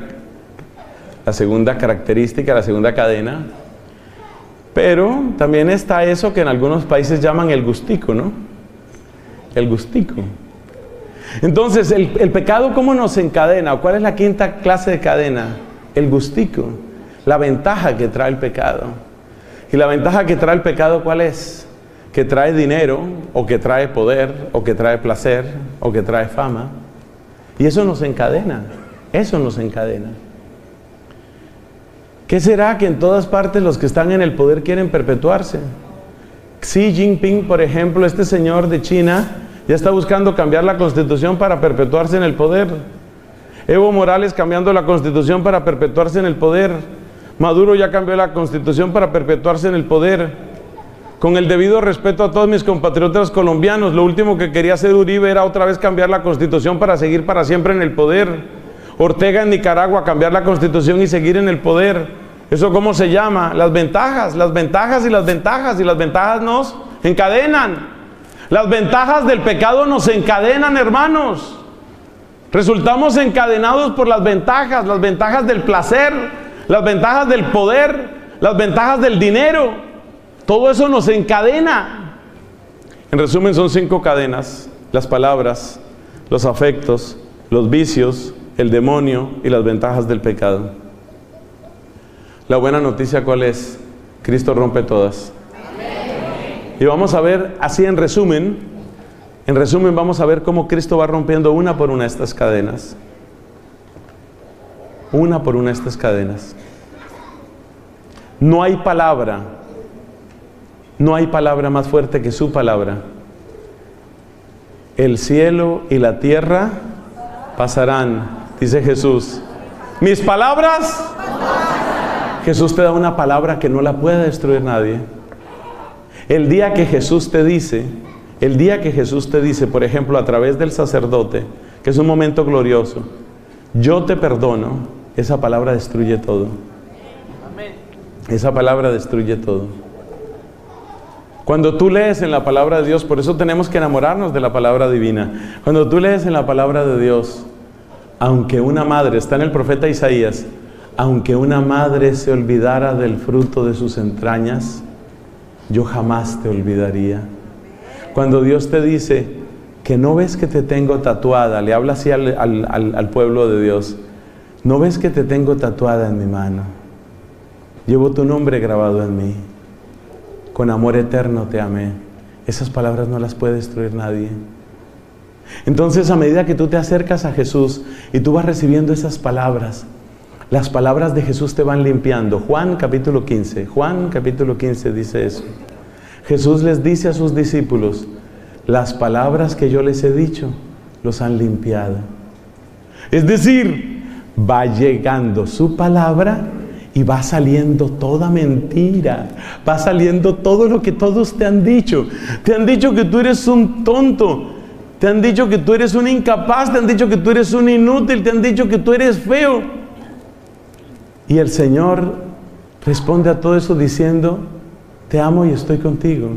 A: característica, la segunda cadena, pero también está eso que en algunos países llaman el gustico, ¿no? El gustico. Entonces, el pecado, ¿cómo nos encadena? ¿Cuál es la quinta clase de cadena? El gustico, la ventaja que trae el pecado. Y la ventaja que trae el pecado, ¿cuál es? Que trae dinero, o que trae poder, o que trae placer, o que trae fama. Y eso nos encadena, eso nos encadena. ¿Qué será que en todas partes los que están en el poder quieren perpetuarse? Xi Jinping, por ejemplo, este señor de China, ya está buscando cambiar la constitución para perpetuarse en el poder. Evo Morales cambiando la constitución para perpetuarse en el poder. Maduro ya cambió la constitución para perpetuarse en el poder. Con el debido respeto a todos mis compatriotas colombianos, lo último que quería hacer Uribe era otra vez cambiar la constitución para seguir para siempre en el poder. Ortega en Nicaragua, cambiar la constitución y seguir en el poder. ¿Eso cómo se llama? Las ventajas y las ventajas, y las ventajas nos encadenan. Las ventajas del pecado nos encadenan, hermanos. Resultamos encadenados por las ventajas del placer, las ventajas del poder, las ventajas del dinero. Todo eso nos encadena. En resumen, son 5 cadenas: las palabras, los afectos, los vicios, el demonio y las ventajas del pecado. La buena noticia, ¿cuál es? Cristo rompe todas. Amén. Y vamos a ver, así en resumen vamos a ver cómo Cristo va rompiendo una por una estas cadenas. Una por una estas cadenas. No hay palabra más fuerte que su palabra. El cielo y la tierra pasarán, dice Jesús. Mis palabras, Jesús te da una palabra que no la puede destruir nadie. El día que Jesús te dice, por ejemplo, a través del sacerdote, que es un momento glorioso, yo te perdono, esa palabra destruye todo. Esa palabra destruye todo. Cuando tú lees en la palabra de Dios, por eso tenemos que enamorarnos de la palabra divina. Cuando tú lees en la palabra de Dios, aunque una madre, está en el profeta Isaías, aunque una madre se olvidara del fruto de sus entrañas, yo jamás te olvidaría. Cuando Dios te dice, que no ves que te tengo tatuada, le habla así al pueblo de Dios, no ves que te tengo tatuada en mi mano, llevo tu nombre grabado en mí, con amor eterno te amé. Esas palabras no las puede destruir nadie. Entonces, a medida que tú te acercas a Jesús y tú vas recibiendo esas palabras, las palabras de Jesús te van limpiando. Juan capítulo 15 dice eso. Jesús les dice a sus discípulos, las palabras que yo les he dicho los han limpiado. Es decir, va llegando su palabra y va saliendo toda mentira, va saliendo todo lo que todos te han dicho. Te han dicho que tú eres un tonto, te han dicho que tú eres un incapaz, te han dicho que tú eres un inútil, te han dicho que tú eres feo. Y el Señor responde a todo eso diciendo, te amo y estoy contigo.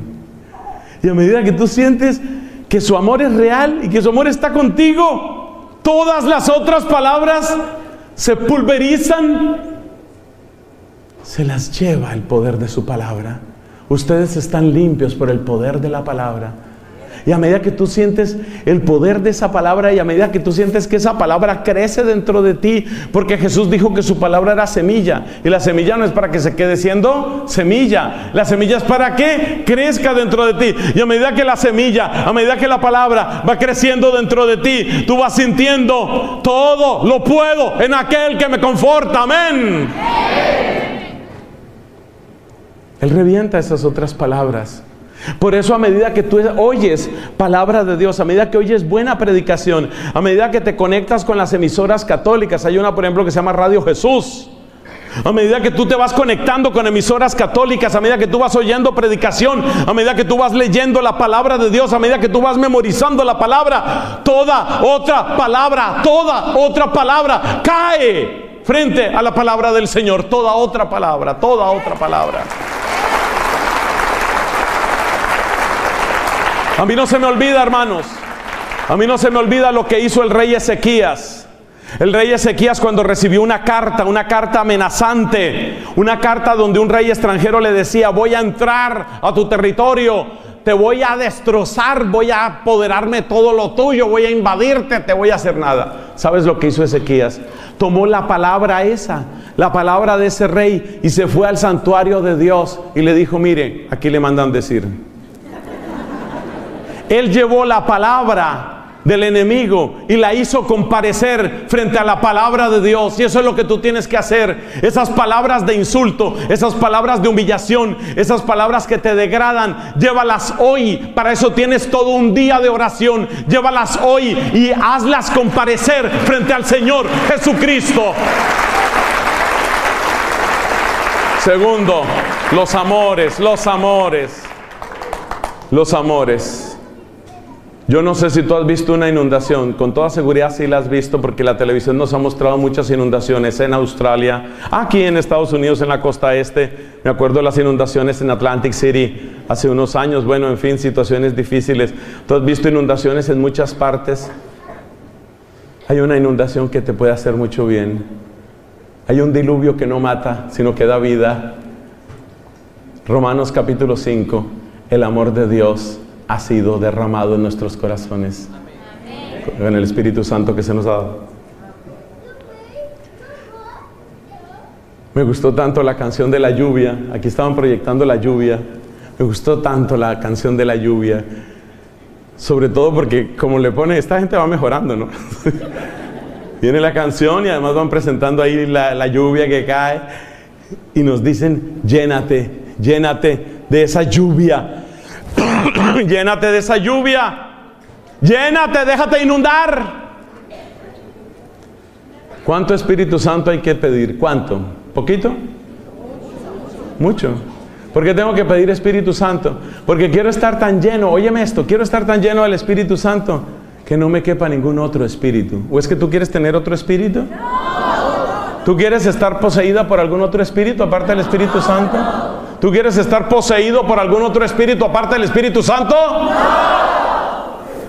A: Y a medida que tú sientes que su amor es real y que su amor está contigo, todas las otras palabras se pulverizan, se las lleva el poder de su palabra. Ustedes están limpios por el poder de la palabra. Y a medida que tú sientes el poder de esa palabra y a medida que tú sientes que esa palabra crece dentro de ti, porque Jesús dijo que su palabra era semilla, y la semilla no es para que se quede siendo semilla, la semilla es para que crezca dentro de ti. Y a medida que la semilla, a medida que la palabra va creciendo dentro de ti, tú vas sintiendo, todo lo puedo en aquel que me conforta. Amén. Él revienta esas otras palabras. Por eso, a medida que tú oyes palabra de Dios, a medida que oyes buena predicación, a medida que te conectas con las emisoras católicas, hay una por ejemplo que se llama Radio Jesús, a medida que tú te vas conectando con emisoras católicas, a medida que tú vas oyendo predicación, a medida que tú vas leyendo la palabra de Dios, a medida que tú vas memorizando la palabra, toda otra palabra cae frente a la palabra del Señor. Toda otra palabra. A mí no se me olvida, hermanos, a mí no se me olvida lo que hizo el rey Ezequías. El rey Ezequías, cuando recibió una carta amenazante, una carta donde un rey extranjero le decía, voy a entrar a tu territorio, te voy a destrozar, voy a apoderarme todo lo tuyo, voy a invadirte, te voy a hacer nada. ¿Sabes lo que hizo Ezequías? Tomó la palabra esa, la palabra de ese rey, y se fue al santuario de Dios y le dijo, mire, aquí le mandan decir. Él llevó la palabra del enemigo y la hizo comparecer frente a la palabra de Dios. Y eso es lo que tú tienes que hacer. Esas palabras de insulto, esas palabras de humillación, esas palabras que te degradan, llévalas hoy. Para eso tienes todo un día de oración. Llévalas hoy y hazlas comparecer frente al Señor Jesucristo. Segundo, los amores. Yo no sé si tú has visto una inundación. Con toda seguridad sí la has visto, porque la televisión nos ha mostrado muchas inundaciones en Australia, aquí en Estados Unidos, en la costa este. Me acuerdo de las inundaciones en Atlantic City hace unos años. Bueno, en fin, situaciones difíciles. Tú has visto inundaciones en muchas partes. Hay una inundación que te puede hacer mucho bien. Hay un diluvio que no mata, sino que da vida. Romanos capítulo 5. El amor de Dios ha sido derramado en nuestros corazones. Amén. Con el Espíritu Santo que se nos ha dado. Me gustó tanto la canción de la lluvia. Aquí estaban proyectando la lluvia. Me gustó tanto la canción de la lluvia. Sobre todo porque, como le pone, esta gente va mejorando, ¿no? Viene la canción y además van presentando ahí la lluvia que cae. Y nos dicen, llénate de esa lluvia. Llénate de esa lluvia. Llénate, déjate inundar. ¿Cuánto Espíritu Santo hay que pedir? ¿Cuánto? ¿Poquito? Mucho. ¿Por qué tengo que pedir Espíritu Santo? Porque quiero estar tan lleno, óyeme esto, quiero estar tan lleno del Espíritu Santo que no me quepa ningún otro espíritu. ¿O es que tú quieres tener otro espíritu? ¿Tú quieres estar poseída por algún otro espíritu aparte del Espíritu Santo? ¿Tú quieres estar poseído por algún otro espíritu aparte del Espíritu Santo?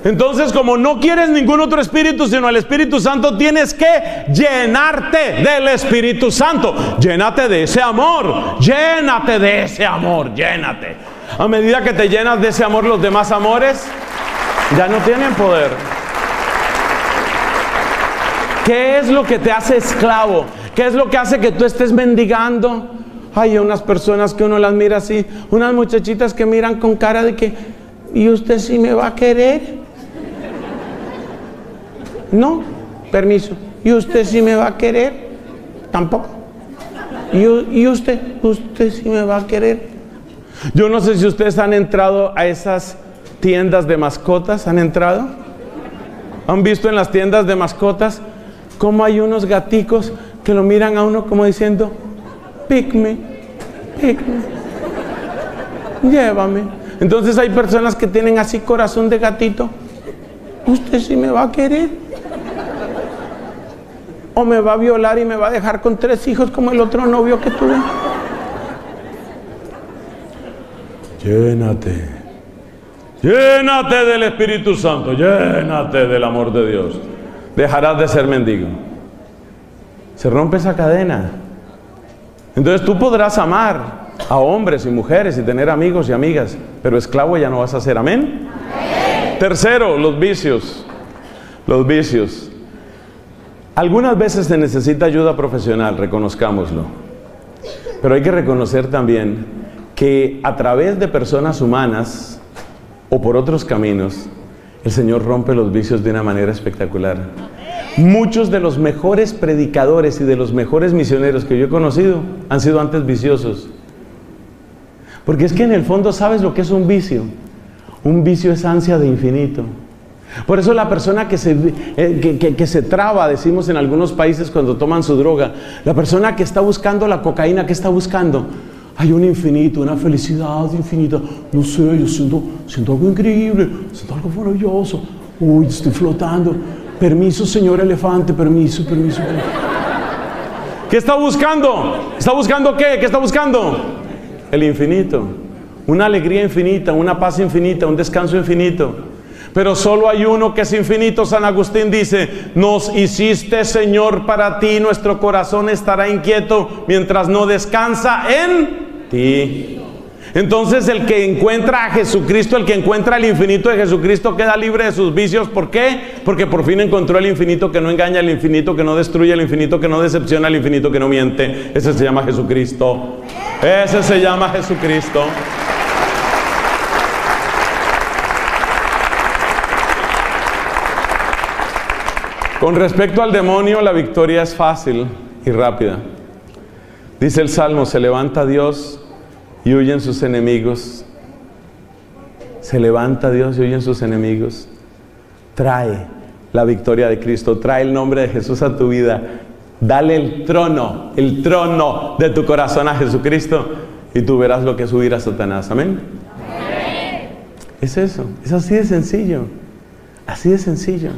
A: Entonces, como no quieres ningún otro espíritu sino el Espíritu Santo, tienes que llenarte del Espíritu Santo. Llénate de ese amor. Llénate de ese amor. Llénate. A medida que te llenas de ese amor, los demás amores Ya no tienen poder. ¿Qué es lo que te hace esclavo? ¿Qué es lo que hace que tú estés mendigando? Hay unas personas que uno las mira así, unas muchachitas que miran con cara de que, ¿y usted sí me va a querer? No, permiso. ¿Y usted sí me va a querer? Tampoco. ¿Y usted sí me va a querer? Yo no sé si ustedes han entrado a esas tiendas de mascotas. ¿Han entrado? ¿Han visto en las tiendas de mascotas cómo hay unos gaticos que lo miran a uno como diciendo, pick me, llévame? Entonces hay personas que tienen así corazón de gatito. ¿Usted sí me va a querer? ¿O me va a violar y me va a dejar con 3 hijos como el otro novio que tuve? Llénate del Espíritu Santo, llénate del amor de Dios. Dejarás de ser mendigo. Se rompe esa cadena. Entonces tú podrás amar a hombres y mujeres y tener amigos y amigas, pero esclavo ya no vas a ser. ¿Amén? Amén. Tercero, los vicios. Los vicios. Algunas veces se necesita ayuda profesional, reconozcámoslo. Pero hay que reconocer también que a través de personas humanas o por otros caminos, el Señor rompe los vicios de una manera espectacular. Muchos de los mejores predicadores y de los mejores misioneros que yo he conocido han sido antes viciosos. Porque es que en el fondo, ¿sabes lo que es un vicio? Un vicio es ansia de infinito. Por eso la persona que se traba, decimos en algunos países cuando toman su droga, la persona que está buscando la cocaína, ¿qué está buscando? Hay un infinito, una felicidad infinita. No sé, yo siento algo increíble, siento algo maravilloso. Uy, estoy flotando. Permiso, señor elefante, permiso. ¿Qué está buscando? ¿Está buscando qué? ¿Qué está buscando? El infinito. Una alegría infinita, una paz infinita, un descanso infinito. Pero solo hay uno que es infinito. San Agustín dice, nos hiciste, Señor, para ti, nuestro corazón estará inquieto mientras no descansa en ti. Entonces el que encuentra a Jesucristo, el que encuentra el infinito de Jesucristo, queda libre de sus vicios. ¿Por qué? Porque por fin encontró el infinito que no engaña, el infinito que no destruye, el infinito que no decepciona, el infinito que no miente. Ese se llama Jesucristo. Ese se llama Jesucristo. Con respecto al demonio, la victoria es fácil y rápida. Dice el Salmo, se levanta Dios y huyen sus enemigos. Se levanta Dios y huyen sus enemigos. Trae la victoria de Cristo, trae el nombre de Jesús a tu vida. Dale el trono de tu corazón a Jesucristo y tú verás lo que es huir a Satanás. ¿Amén? Amén. Es eso, es así de sencillo. Así de sencillo.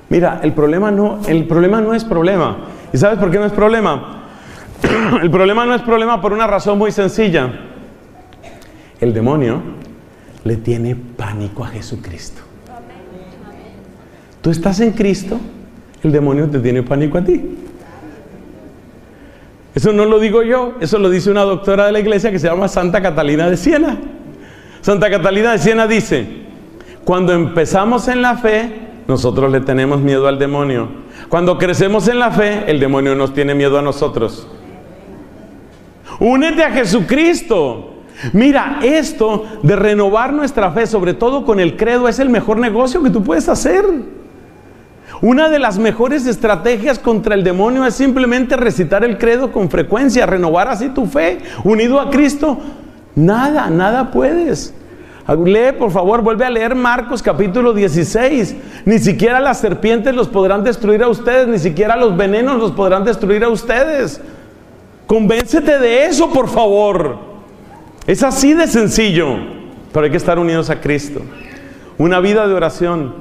A: Mira, el problema no es problema. ¿Y sabes por qué no es problema? El problema no es problema por una razón muy sencilla. El demonio le tiene pánico a Jesucristo. Tú estás en Cristo, el demonio te tiene pánico a ti. Eso no lo digo yo, eso lo dice una doctora de la iglesia que se llama Santa Catalina de Siena. Santa Catalina de Siena dice, cuando empezamos en la fe, nosotros le tenemos miedo al demonio. Cuando crecemos en la fe, el demonio nos tiene miedo a nosotros. Únete a Jesucristo. Mira, esto de renovar nuestra fe, sobre todo con el credo, es el mejor negocio que tú puedes hacer. Una de las mejores estrategias contra el demonio es simplemente recitar el credo con frecuencia, renovar así tu fe. Unido a Cristo, nada puedes. Lee, por favor, vuelve a leer Marcos capítulo 16. Ni siquiera las serpientes los podrán destruir a ustedes, ni siquiera los venenos los podrán destruir a ustedes. Convéncete de eso, por favor. Es así de sencillo. Pero hay que estar unidos a Cristo. Una vida de oración.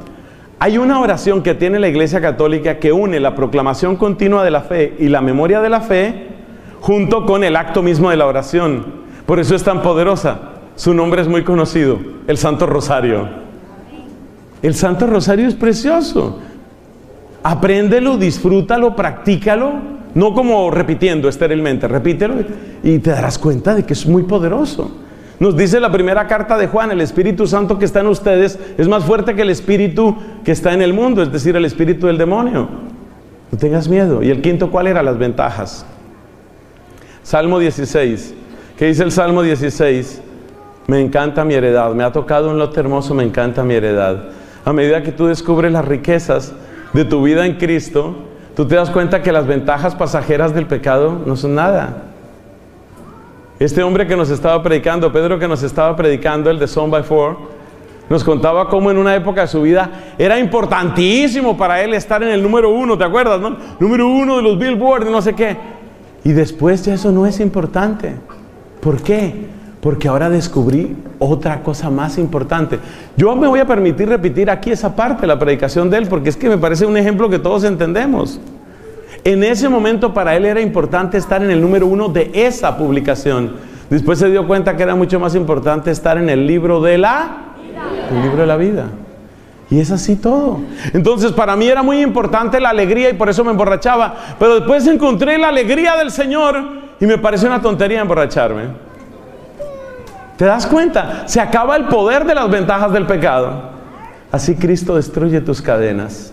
A: Hay una oración que tiene la Iglesia Católica que une la proclamación continua de la fe y la memoria de la fe junto con el acto mismo de la oración. Por eso es tan poderosa. Su nombre es muy conocido, el Santo Rosario. El Santo Rosario es precioso. Apréndelo, disfrútalo, practícalo. No como repitiendo esterilmente, repítelo y te darás cuenta de que es muy poderoso. Nos dice la primera carta de Juan, el Espíritu Santo que está en ustedes es más fuerte que el espíritu que está en el mundo, es decir, el espíritu del demonio. No tengas miedo. ¿Y el quinto cuál era? Las ventajas. Salmo 16. ¿Qué dice el Salmo 16? Me encanta mi heredad, me ha tocado un lote hermoso, me encanta mi heredad. A medida que tú descubres las riquezas de tu vida en Cristo, tú te das cuenta que las ventajas pasajeras del pecado no son nada. Este hombre que nos estaba predicando, Pedro que nos estaba predicando, el de Son by Four, nos contaba cómo en una época de su vida era importantísimo para él estar en el número 1, ¿te acuerdas, no? Número 1 de los Billboard, no sé qué. Y después ya eso no es importante. ¿Por qué? Porque ahora descubrí otra cosa más importante. Yo me voy a permitir repetir aquí esa parte de la predicación de él, porque es que me parece un ejemplo que todos entendemos. En ese momento para él era importante estar en el número 1 de esa publicación. Después se dio cuenta que era mucho más importante estar en el libro de la vida. Y es así todo. Entonces para mí era muy importante la alegría y por eso me emborrachaba. Pero después encontré la alegría del Señor y me pareció una tontería emborracharme. ¿Te das cuenta? Se acaba el poder de las ventajas del pecado. Así Cristo destruye tus cadenas.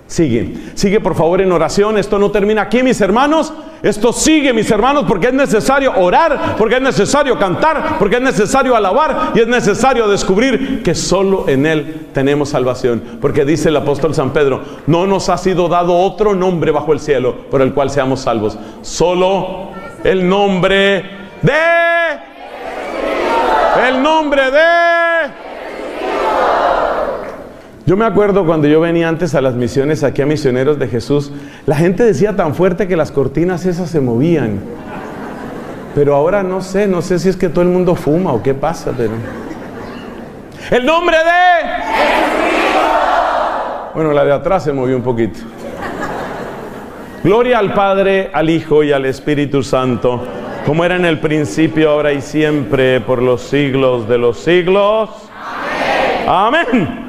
A: Sigue por favor en oración. Esto no termina aquí, mis hermanos. Esto sigue, mis hermanos, porque es necesario orar, porque es necesario cantar, porque es necesario alabar y es necesario descubrir que solo en Él tenemos salvación. Porque dice el apóstol San Pedro, no nos ha sido dado otro nombre bajo el cielo por el cual seamos salvos. Solo el nombre de... Yo me acuerdo cuando yo venía antes a las misiones aquí a Misioneros de Jesús, la gente decía tan fuerte que las cortinas esas se movían. Pero ahora no sé si es que todo el mundo fuma o qué pasa, pero... ¡El nombre de! Bueno, la de atrás se movió un poquito. Gloria al Padre, al Hijo y al Espíritu Santo, como era en el principio, ahora y siempre, por los siglos de los siglos. Amén. Amén.